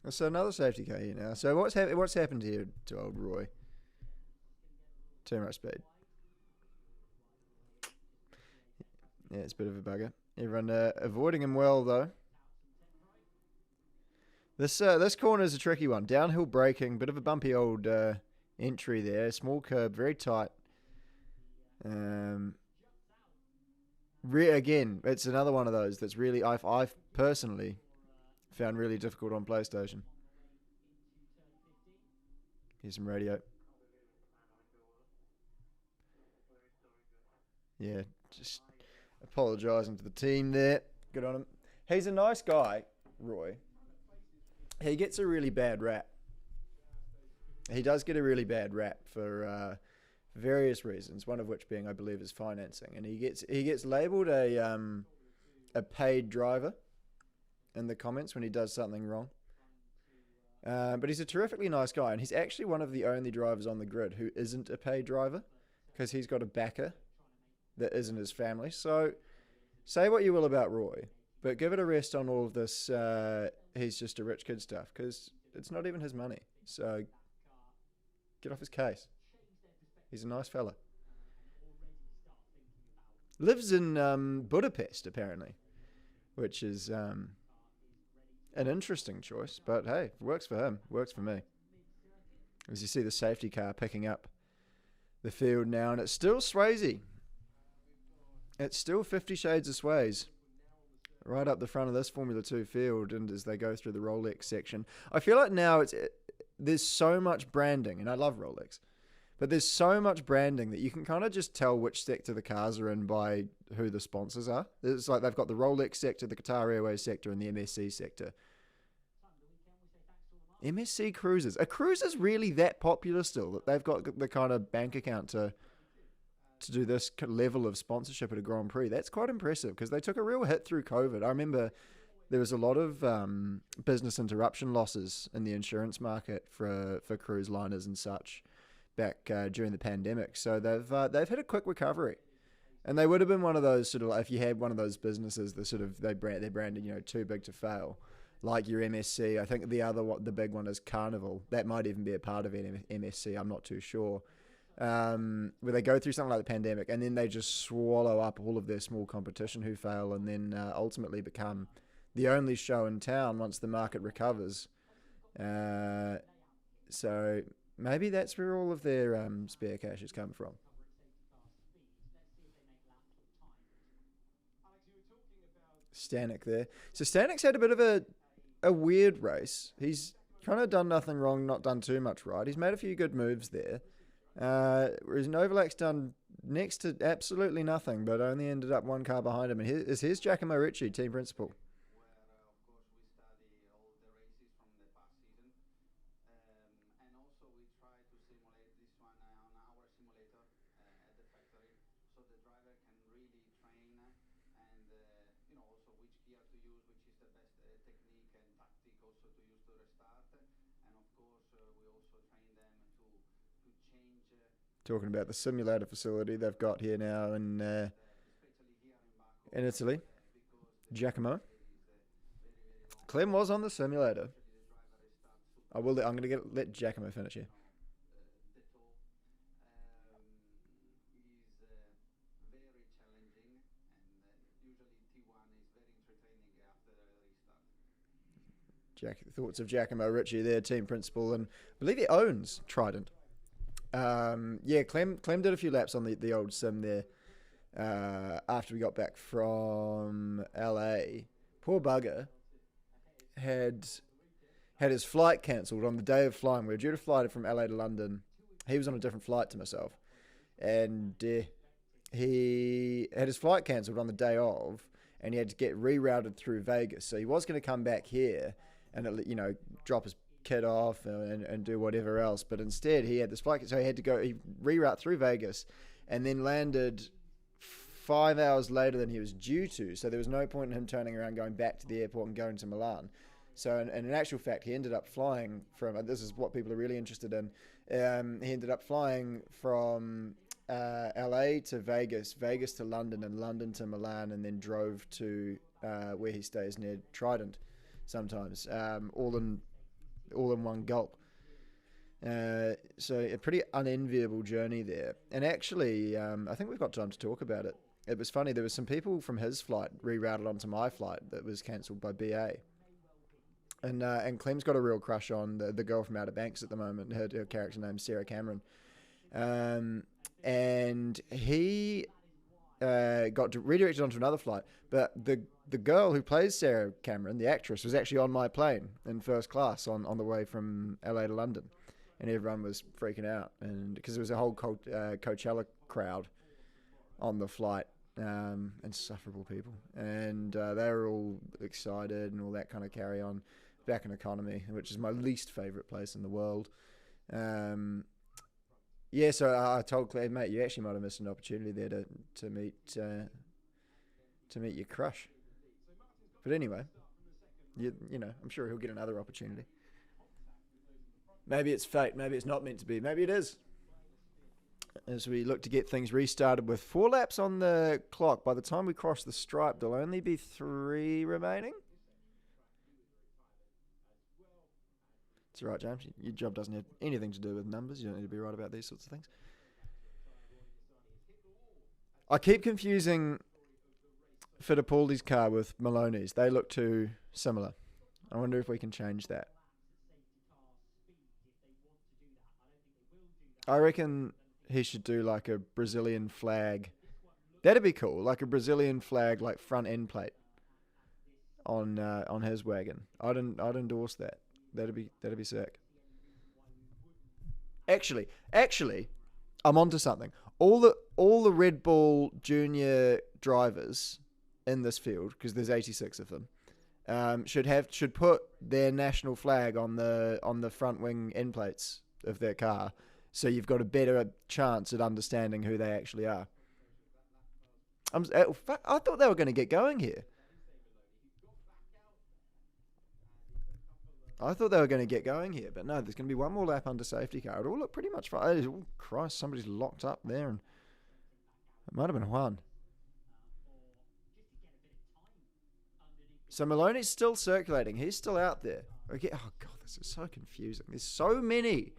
So another safety car here now. So what's happened here to old Roy? Too much speed. Yeah, it's a bit of a bugger. Everyone avoiding him well, though. This corner is a tricky one. Downhill braking, bit of a bumpy old entry there. Small curb, very tight. Um, Again, it's another one of those that's really I've personally found really difficult on PlayStation. Here's some radio. Yeah, just apologising to the team there. Good on him. He's a nice guy, Roy. He gets a really bad rap. He does get a really bad rap for various reasons. One of which being, I believe, is financing, and he gets labelled a paid driver in the comments when he does something wrong. But he's a terrifically nice guy, and he's actually one of the only drivers on the grid who isn't a paid driver because he's got a backer that isn't his family. So say what you will about Roy, but give it a rest on all of this he's just a rich kid stuff because it's not even his money. So get off his case. He's a nice fella. Lives in Budapest, apparently, which is an interesting choice. But hey, works for him. Works for me. As you see the safety car picking up the field now, and it's still Swayze. It's still 50 Shades of Sways right up the front of this Formula 2 field, and as they go through the Rolex section. I feel like now there's so much branding, and I love Rolex, but there's so much branding that you can kind of just tell which sector the cars are in by who the sponsors are. It's like they've got the Rolex sector, the Qatar Airways sector, and the MSC sector. MSC Cruises. Are cruises really that popular still that they've got the kind of bank account to do this level of sponsorship at a Grand Prix? That's quite impressive because they took a real hit through COVID. I remember there was a lot of business interruption losses in the insurance market for cruise liners and such back during the pandemic. So they've had a quick recovery, and they would have been one of those sort of, if you had one of those businesses that sort of they're branded too big to fail, like your MSC. I think the big one is Carnival. That might even be a part of MSC. I'm not too sure. Where they go through something like the pandemic and then they just swallow up all of their small competition who fail, and then ultimately become the only show in town once the market recovers. So maybe that's where all of their spare cash has come from. Stanek there. So Stanek's had a bit of a weird race. He's kind of done nothing wrong, not done too much right. He's made a few good moves there. Whereas Novalak's done next to absolutely nothing, but only ended up one car behind him. And here's Giacomo Ricci, team principal. Talking about the simulator facility they've got here now in Italy. Giacomo. Clem was on the simulator. I'm going to let Giacomo finish here. Thoughts of Giacomo Ricci there, team principal, and I believe he owns Trident. Clem did a few laps on the old sim there after we got back from LA. Poor bugger had his flight cancelled on the day of flying. We were due to fly from LA to London. He was on a different flight to myself, and he had his flight cancelled on the day of, and he had to get rerouted through Vegas. So he was going to come back here and drop his kid off and do whatever else, but instead he had this flight, so he had to reroute through Vegas and then landed 5 hours later than he was due to, so there was no point in him turning around, going back to the airport and going to Milan. So in actual fact, he ended up flying from, and this is what people are really interested in, he ended up flying from LA to Vegas to London, and London to Milan, and then drove to where he stays near Trident sometimes, all in one gulp. So a pretty unenviable journey there. And actually, I think we've got time to talk about it. it was funny. There was some people from his flight rerouted onto my flight that was cancelled by BA. And Clem's got a real crush on the girl from Outer Banks at the moment. Her character name's Sarah Cameron. And he got redirected onto another flight. But the girl who plays Sarah Cameron, the actress, was actually on my plane in first class on the way from LA to London. And everyone was freaking out, and because there was a whole Coachella crowd on the flight, insufferable people, and they were all excited and all that kind of carry on. Back in economy, which is my least favourite place in the world. So I told Claire, mate, you actually might have missed an opportunity there to meet your crush. But anyway, you know, I'm sure he'll get another opportunity. Maybe it's fate. Maybe it's not meant to be. Maybe it is. As we look to get things restarted with 4 laps on the clock, by the time we cross the stripe, there'll only be 3 remaining. It's all right, James. Your job doesn't have anything to do with numbers. You don't need to be right about these sorts of things. I keep confusing Fittipaldi's car with Maloney's. They look too similar. I wonder if we can change that. I reckon he should do like a Brazilian flag. That'd be cool, like a Brazilian flag, like front end plate on his wagon. I'd endorse that. That'd be sick. Actually, I'm onto something. All the Red Bull Junior drivers in this field, because there's 86 of them, should put their national flag on the front wing end plates of their car, so you've got a better chance at understanding who they actually are. I thought they were going to get going here. I thought they were going to get going here, but no, there's going to be one more lap under safety car. It all looked pretty much fine. Oh, Christ, somebody's locked up there, and it might have been Juan. So Maloney's still circulating. He's still out there. Okay. Oh, God, this is so confusing. There's so many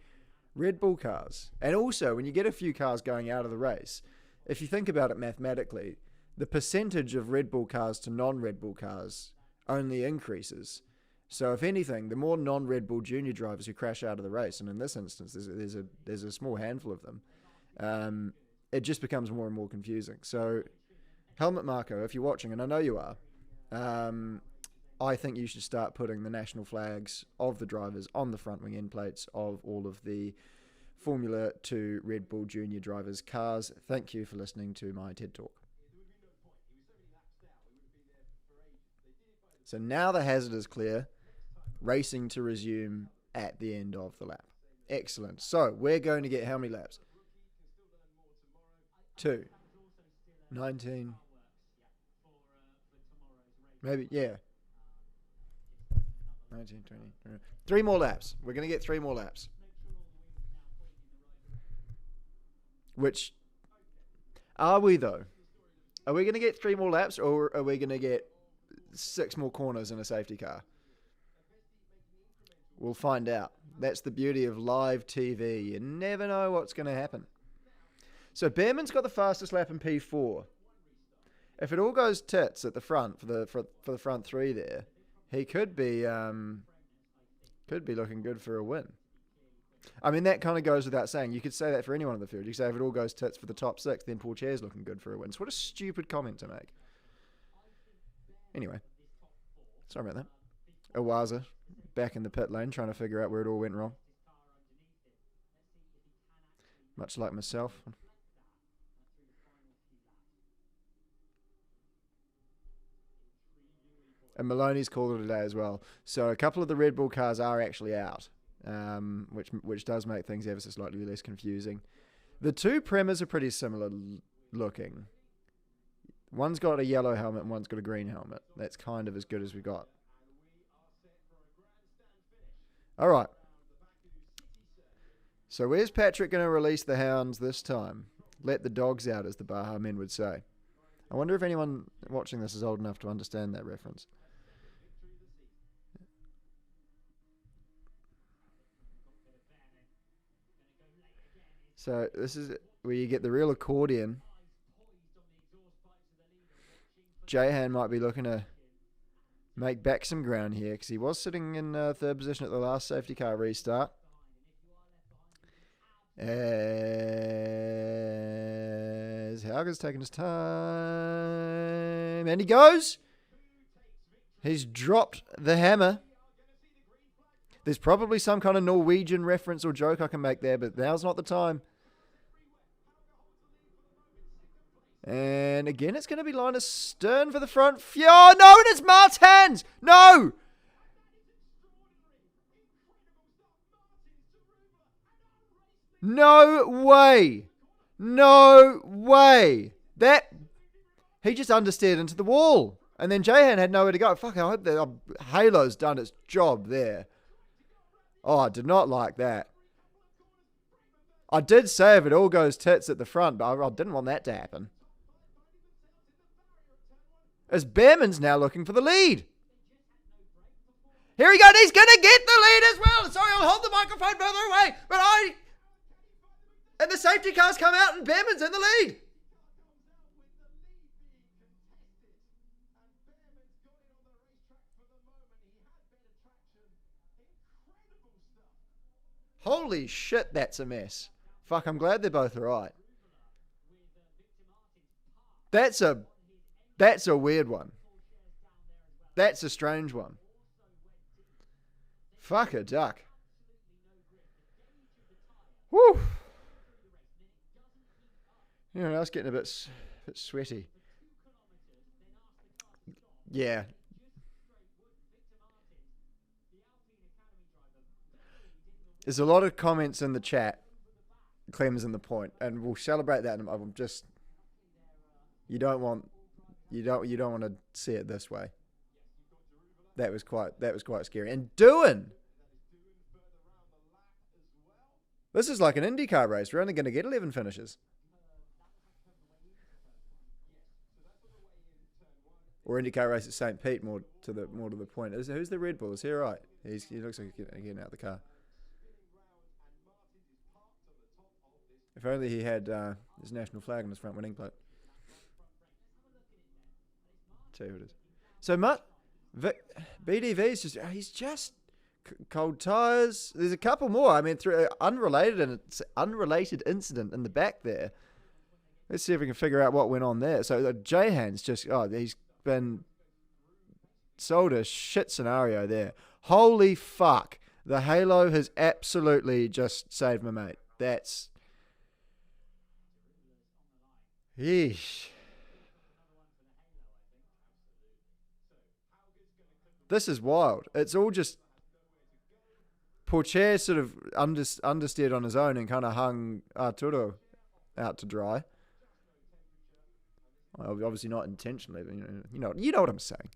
Red Bull cars. And also, when you get a few cars going out of the race, if you think about it mathematically, the percentage of Red Bull cars to non-Red Bull cars only increases. So if anything, the more non-Red Bull Junior drivers who crash out of the race, and in this instance, there's a small handful of them, it just becomes more and more confusing. So, Helmut Marko, if you're watching, and I know you are, I think you should start putting the national flags of the drivers on the front wing end plates of all of the Formula 2 Red Bull Junior drivers' cars. Thank you for listening to my TED Talk. So now the hazard is clear. Racing to resume at the end of the lap. Excellent. So we're going to get how many laps? 2. 19. Maybe, yeah. 19, 20. 3 more laps. We're going to get 3 more laps. Which, are we though? Are we going to get 3 more laps, or are we going to get 6 more corners in a safety car? We'll find out. That's the beauty of live TV. You never know what's going to happen. So Behrman's got the fastest lap in P4. If it all goes tits at the front for the front 3 there, he could be looking good for a win. I mean, that kind of goes without saying. You could say that for anyone in the field. You could say if it all goes tits for the top 6, then Paul Chair's looking good for a win. So what a stupid comment to make. Anyway, sorry about that. Owaza back in the pit lane trying to figure out where it all went wrong. Much like myself. And Maloney's called it a day as well. So a couple of the Red Bull cars are actually out, which does make things ever so slightly less confusing. The 2 Premas are pretty similar looking. One's got a yellow helmet and one's got a green helmet. That's kind of as good as we got. All right. So where's Patrick going to release the hounds this time? Let the dogs out, as the Baja men would say. I wonder if anyone watching this is old enough to understand that reference. So this is where you get the real accordion Jahan might be looking to make back some ground here because he was sitting in third position at the last safety car restart. As Hauger's taking his time. And he goes. He's dropped the hammer. There's probably some kind of Norwegian reference or joke I can make there, but now's not the time. And again, it's going to be Linus Stern for the front. Oh, no, and it's Martins! No! No way! No way! He just understeered into the wall. And then Jahan had nowhere to go. Fuck, I hope that Halo's done its job there. Oh, I did not like that. I did say if it all goes tits at the front, but I didn't want that to happen. As Behrman's now looking for the lead. Here he goes. He's going to get the lead as well. Sorry, I'll hold the microphone further away. And the safety cars come out and Behrman's in the lead. Holy shit, that's a mess. Fuck, I'm glad they're both alright. That's a weird one. That's a strange one. Fuck a duck. Woo. You know, I was getting a bit sweaty. Yeah. There's a lot of comments in the chat. Clem's in the point, and we'll celebrate that. I'm just, you don't want to see it this way. That was quite scary. And Doohan, this is like an IndyCar race. We're only going to get 11 finishes. Or IndyCar race at St. Pete, more to the point. Who's the Red Bull? Is he all right? He looks like he's getting out of the car. If only he had his national flag on his front winning plate. Tell you who it is. So BDV's he's just cold tyres. There's a couple more. I mean, through unrelated incident in the back there. Let's see if we can figure out what went on there. So Jahan's just he's been sold a shit scenario there. Holy fuck! The Halo has absolutely just saved my mate. That's. Yeesh. This is wild. It's all just Pourchaire sort of understeered on his own and kind of hung Arturo out to dry. Well, obviously not intentionally, but you know what I'm saying.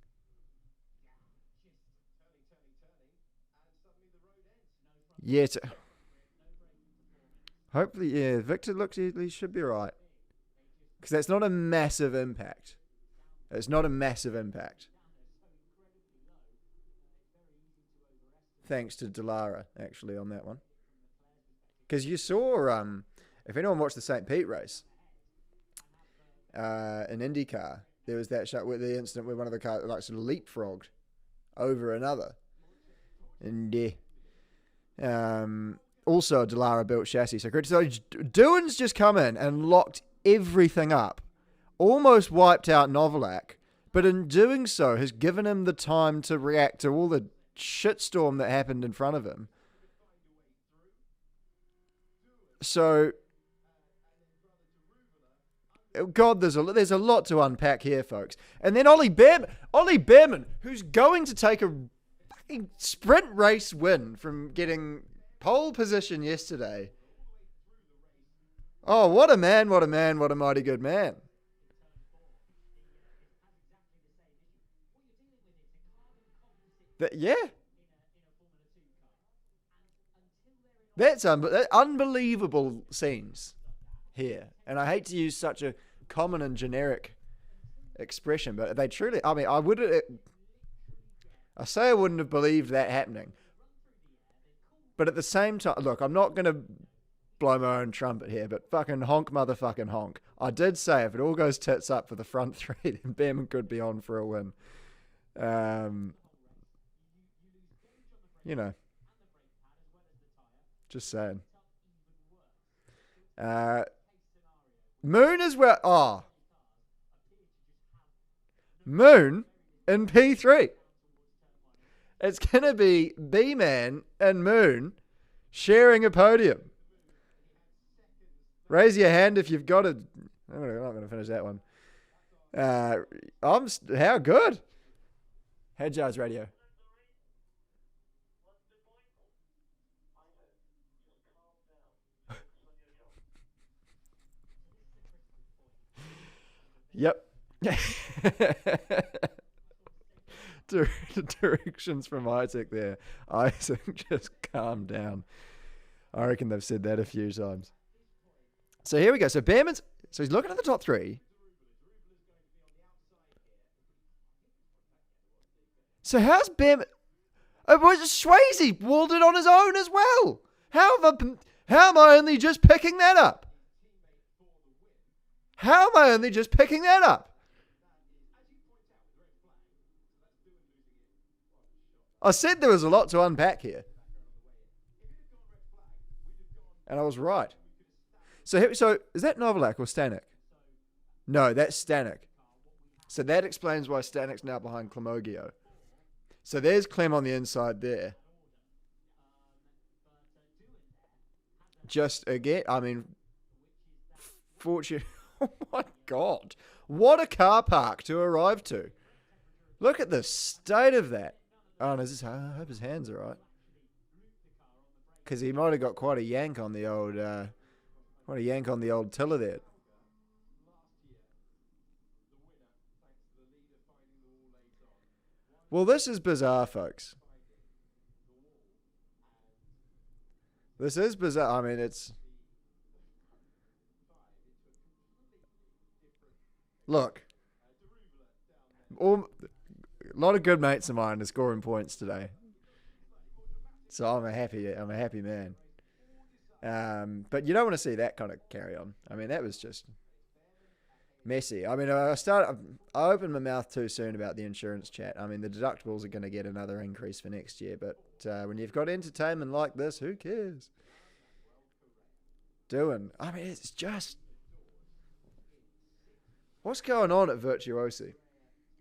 Yeah. Hopefully, yeah. Victor looks he should be right. Because that's not a massive impact. It's not a massive impact. Thanks to Delara, actually, on that one. Because you saw, if anyone watched the St. Pete race, in IndyCar, there was that shot where the incident where one of the cars like sort of leapfrogged over another. And also a Delara built chassis. So Doohan's just come in and locked everything up. Almost wiped out Novalak, but in doing so has given him the time to react to all the shitstorm that happened in front of him. So, God, there's a lot to unpack here, folks. And then Ollie Behrman, who's going to take a fucking sprint race win from getting pole position yesterday. Oh, what a man, what a man, what a mighty good man. Yeah. That's unbelievable scenes here. And I hate to use such a common and generic expression, but they truly, I mean, I wouldn't have believed that happening. But at the same time, look, I'm not going to blow my own trumpet here, but fucking honk, motherfucking honk. I did say if it all goes tits up for the front three, then Behrman could be on for a win. You know, just saying. Moon as well. Oh, Moon in P3. It's going to be B-Man and Moon sharing a podium. Raise your hand if you've got a... I'm not going to finish that one. How good? Head Jars Radio. Yep. Directions from Isaac there. Isaac, just calm down. I reckon they've said that a few times. So here we go. So Behrman's... So he's looking at the top three. So how's Behrman... Oh, was Swayze walled it on his own as well? How am I only just picking that up? How am I only just picking that up? I said there was a lot to unpack here. And I was right. So is that Novalak or Stanek? No, that's Stanek. So that explains why Stanek's now behind Clemogio. So there's Clem on the inside there. Just again, I mean, fortune. Oh my God. What a car park to arrive to. Look at the state of that. Oh, no, I hope his hands are right. Because he might have got quite a yank on the old tiller there. Well, this is bizarre, folks. This is bizarre. I mean, it's... Look. A lot of good mates of mine are scoring points today. So I'm a happy man. But you don't want to see that kind of carry on. I mean, that was just messy. I mean, I opened my mouth too soon about the insurance chat. I mean, the deductibles are going to get another increase for next year. But when you've got entertainment like this, who cares? I mean, it's just... What's going on at Virtuosi?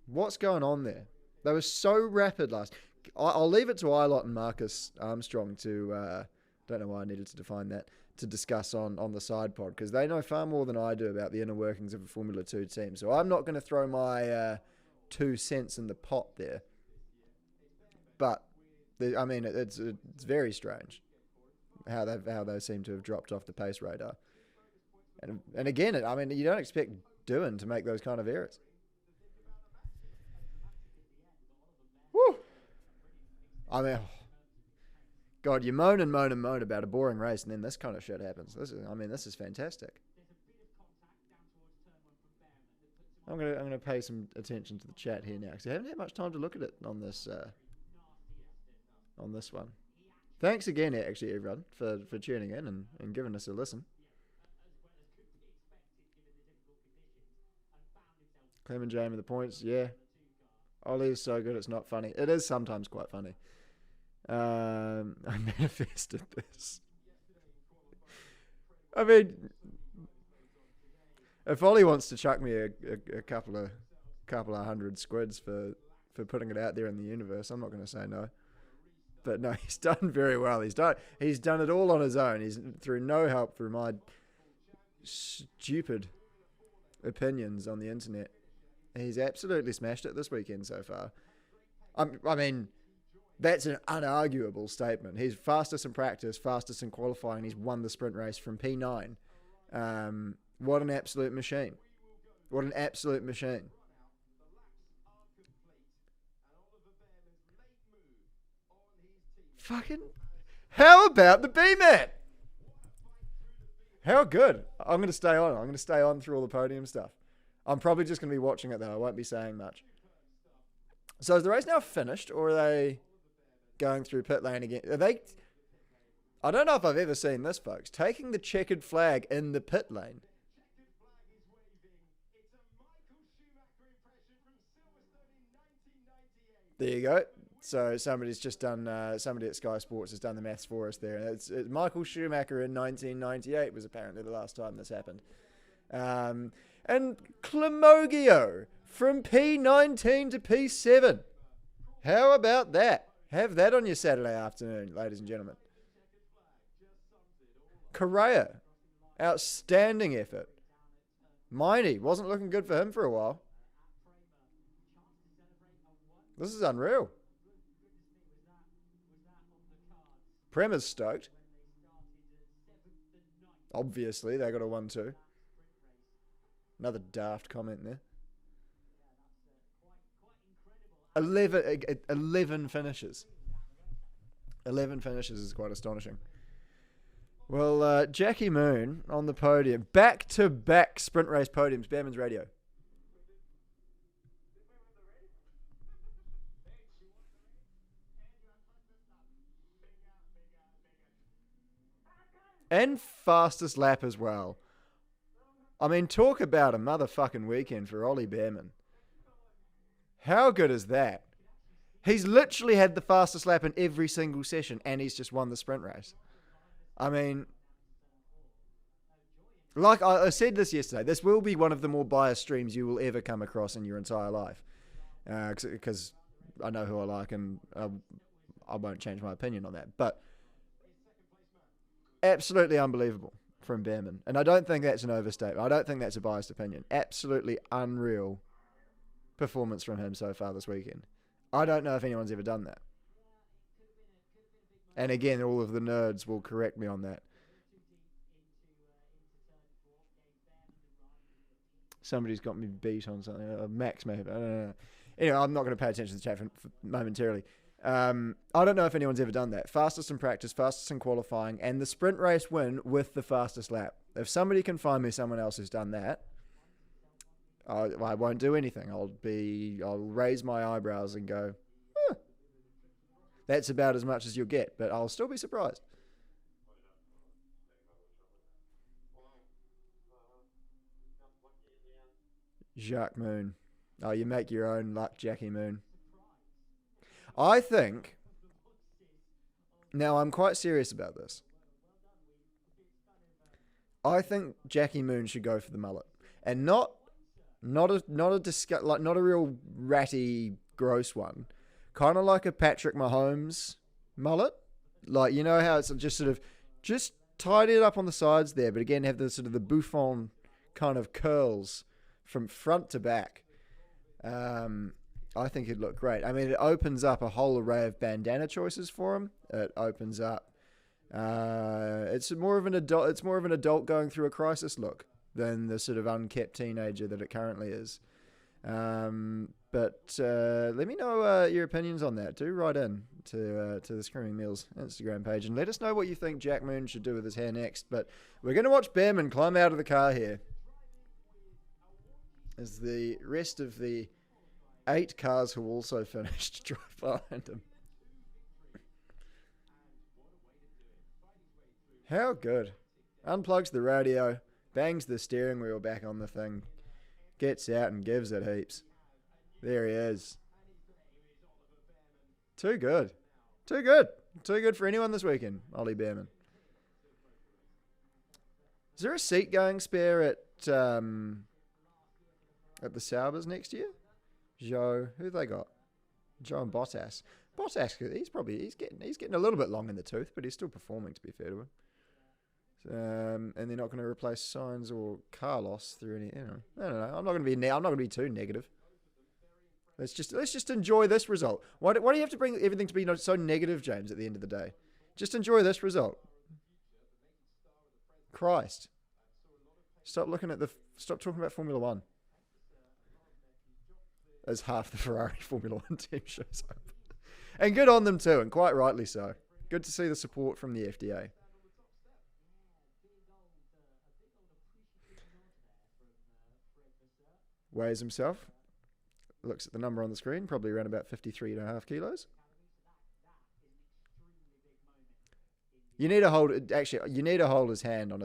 What's going on there? They were so rapid last... I'll leave it to Ilott and Marcus Armstrong to... don't know why I needed to define that. To discuss on the side pod. Because they know far more than I do about the inner workings of a Formula 2 team. So I'm not going to throw my 2 cents in the pot there. But, I mean, it's very strange. How they seem to have dropped off the pace radar. And again, I mean, you don't expect Doohan to make those kind of errors. Woo! I mean, God, you moan about a boring race, and then this kind of shit happens. This is fantastic. I'm gonna pay some attention to the chat here now because I haven't had much time to look at it on this one. Thanks again, actually, everyone, for tuning in and giving us a listen. Clem and Jamie, the points, yeah. Ollie is so good, it's not funny. It is sometimes quite funny. I manifested this. I mean, if Ollie wants to chuck me a couple of hundred squids for putting it out there in the universe, I'm not going to say no. But no, he's done very well. He's done it all on his own. He's through no help through my stupid opinions on the internet. He's absolutely smashed it this weekend so far. I mean, that's an unarguable statement. He's fastest in practice, fastest in qualifying. He's won the sprint race from P9. What an absolute machine. What an absolute machine. Fucking... How about the B-Man? How good. I'm going to stay on. I'm going to stay on through all the podium stuff. I'm probably just going to be watching it, though. I won't be saying much. So is the race now finished, or are they going through pit lane again? I don't know if I've ever seen this, folks. Taking the checkered flag in the pit lane. There you go. So somebody's just done. Somebody at Sky Sports has done the maths for us there. It's Michael Schumacher in 1998 was apparently the last time this happened. And Clemogio from P19 to P7. How about that? Have that on your Saturday afternoon, ladies and gentlemen. Correa, outstanding effort. Miney, wasn't looking good for him for a while. This is unreal. Prem is stoked. Obviously, they got a 1-2. Another daft comment there. 11 finishes. 11 finishes is quite astonishing. Well, Jackie Moon on the podium. Back-to-back sprint race podiums. Bearman's Radio. And fastest lap as well. I mean, talk about a motherfucking weekend for Ollie Bearman. How good is that? He's literally had the fastest lap in every single session, and he's just won the sprint race. I mean, like I said this yesterday, this will be one of the more biased streams you will ever come across in your entire life. Because I know who I like, and I won't change my opinion on that. But absolutely unbelievable from Bearman. And I don't think that's an overstatement. I don't think that's a biased opinion. Absolutely unreal performance from him so far this weekend. I don't know if anyone's ever done that. And again, all of the nerds will correct me on that. Somebody's got me beat on something. Max maybe. I don't know. Anyway, I'm not going to pay attention to the chat momentarily. I don't know if anyone's ever done that. Fastest in practice, fastest in qualifying, and the sprint race win with the fastest lap. If somebody can find me someone else who's done that, I won't do anything. I'll raise my eyebrows and go, that's about as much as you'll get, but I'll still be surprised. Jacques Moon. Oh, you make your own luck, Jackie Moon. I think, now I'm quite serious about this. I think Jackie Moon should go for the mullet, and not a real ratty, gross one. Kind of like a Patrick Mahomes mullet. Like, you know how it's just sort of, just tidy it up on the sides there, but again have the sort of the Buffon kind of curls from front to back. I think it'd look great. I mean, it opens up a whole array of bandana choices for him. It opens up. It's more of an adult going through a crisis look than the sort of unkept teenager that it currently is. But let me know your opinions on that. Do write in to the Screaming Meals Instagram page and let us know what you think Jack Moon should do with his hair next. But we're going to watch Bearman climb out of the car here as the rest of the 8 cars who also finished drive behind him. How good. Unplugs the radio, bangs the steering wheel back on the thing, gets out and gives it heaps. There he is. Too good. Too good. Too good for anyone this weekend, Ollie Bearman. Is there a seat going spare at the Saubers next year? Joe, who they got? Joe and Bottas. Bottas, he's getting a little bit long in the tooth, but he's still performing, to be fair to him. And they're not going to replace Sainz or Carlos through any. I don't know. I'm not going to be too negative. Let's just enjoy this result. Why do you have to bring everything to be so negative, James? At the end of the day, just enjoy this result. Christ, stop talking about Formula One. As half the Ferrari Formula One team shows up, and good on them too, and quite rightly so. Good to see the support from the FDA. Weighs himself. Looks at the number on the screen, probably around about 53.5 kilos. You need to hold actually. You need to hold his hand on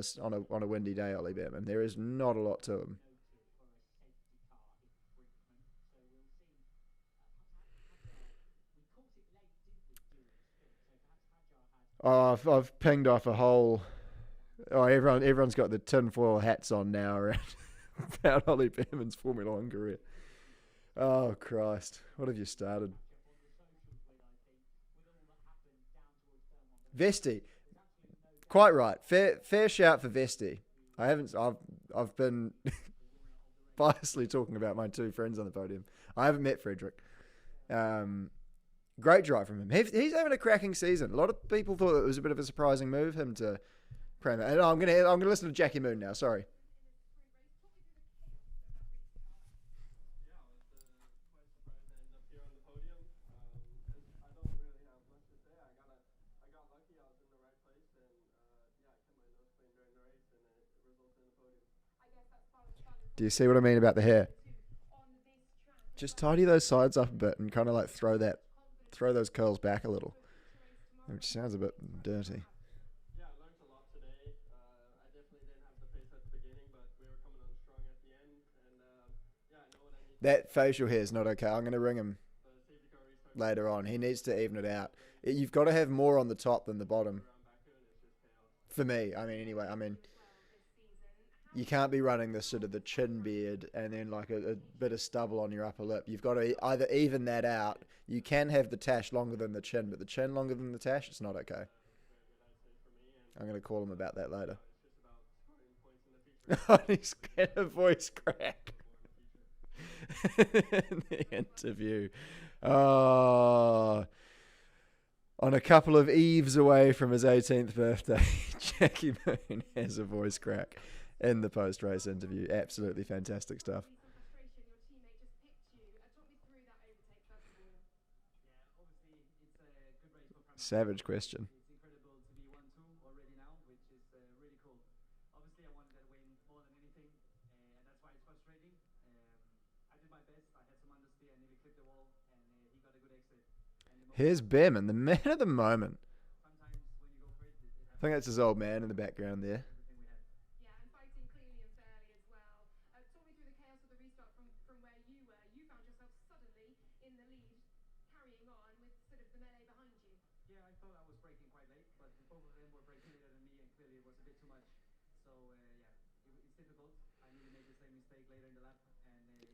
a windy day, Ollie Behrman. There is not a lot to him. Oh, I've pinged off a whole. Oh, everyone's got the tinfoil hats on now around about Ollie Behrman's Formula One career. Oh Christ, what have you started? Vesti, quite right. Fair shout for Vesti. I haven't. I've been biasly talking about my two friends on the podium. I haven't met Frederick. Um, Great drive from him. He's having a cracking season. A lot of people thought it was a bit of a surprising move him to Premier. And I'm gonna listen to Jackie Moon now. Sorry. Do you see what I mean about the hair? Just tidy those sides up a bit and kind of like throw those curls back a little, which sounds a bit dirty. That facial hair is not okay. I'm going to ring him later on. He needs to even it out. You've got to have more on the top than the bottom. For me, I mean, anyway, I mean, you can't be running this sort of the chin beard and then like a bit of stubble on your upper lip. You've got to either even that out. You can have the tash longer than the chin, but the chin longer than the tash, it's not okay. I'm going to call him about that later. He's got a voice crack in the interview. Oh, on a couple of eves away from his 18th birthday, Jackie Moon has a voice crack in the post race interview. Absolutely fantastic stuff. Savage question. Here's Behrman, the man of the moment. I think that's his old man in the background there.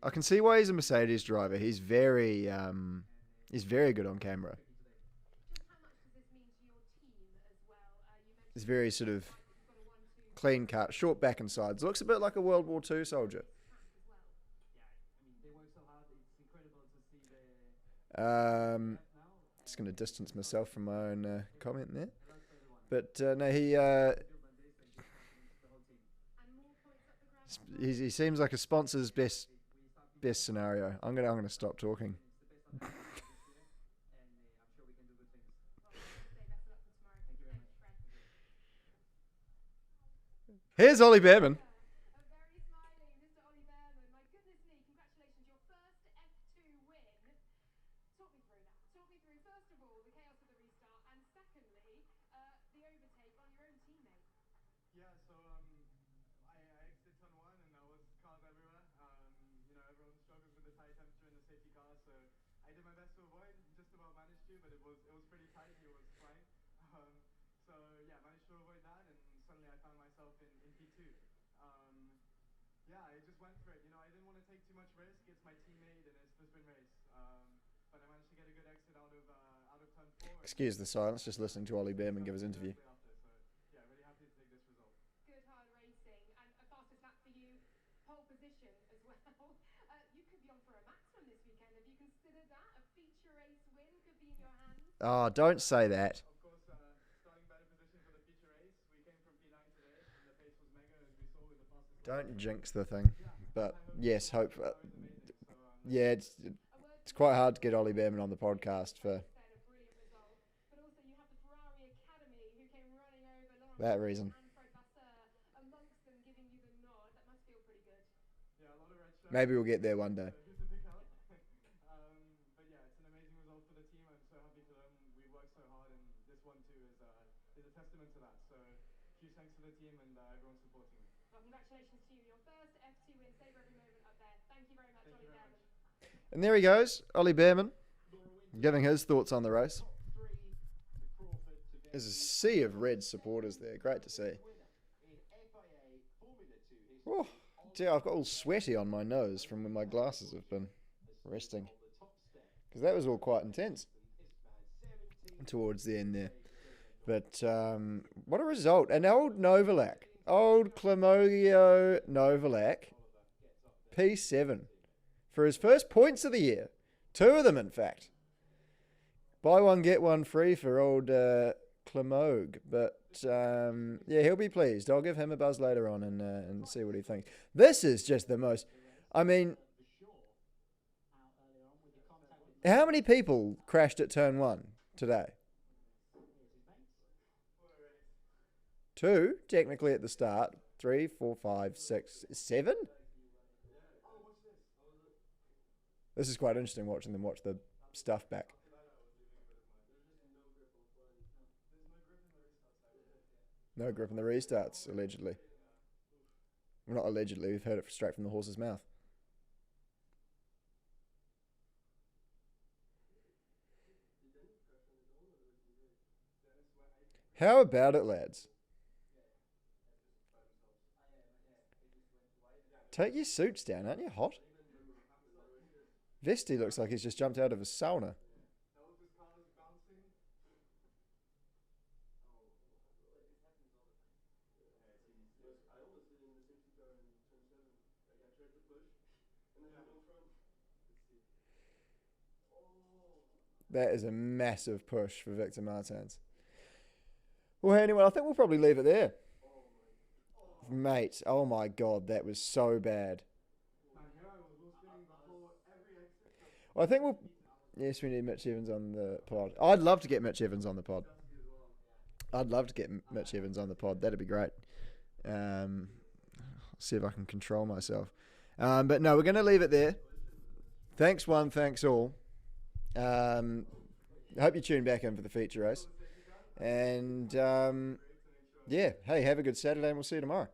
I can see why he's a Mercedes driver. He's very good on camera. He's very sort of clean cut, short back and sides. Looks a bit like a World War II soldier. Um, just going to distance myself from my own comment there. But no, he seems like a sponsor's best scenario. I'm gonna stop talking. Here's Ollie Behrman. Excuse the silence, just listening to Ollie Behrman give his interview. Oh, don't say that. Don't jinx the thing. But yes, hope. Yeah, it's quite hard to get Ollie Behrman on the podcast for that reason. Maybe we'll get there one day. And there he goes, Ollie Behrman, giving his thoughts on the race. There's a sea of red supporters there. Great to see. Oh, dear, I've got all sweaty on my nose from when my glasses have been resting. Because that was all quite intense towards the end there. But what a result. And old Novalak, old Clamodio Novalak, P7 for his first points of the year. 2 of them, in fact. Buy one, get one free for old Clamog. But yeah, he'll be pleased. I'll give him a buzz later on and see what he thinks. This is just the most... I mean, how many people crashed at turn 1 today? 2, technically at the start. 3, 4, 5, 6, 7? This is quite interesting watching them watch the stuff back. No grip in the restarts, allegedly. Well, not allegedly, we've heard it straight from the horse's mouth. How about it, lads? Take your suits down, aren't you hot? Vesti looks like he's just jumped out of a sauna. That is a massive push for Victor Martins. Well, anyway, I think we'll probably leave it there. Mate, oh my God, that was so bad. Well, I think we'll... Yes, we need Mitch Evans on the pod. I'd love to get Mitch Evans on the pod. That'd be great. See if I can control myself. But no, we're going to leave it there. Thanks one, thanks all. I hope you tune back in for the feature race. And yeah, hey, have a good Saturday and we'll see you tomorrow.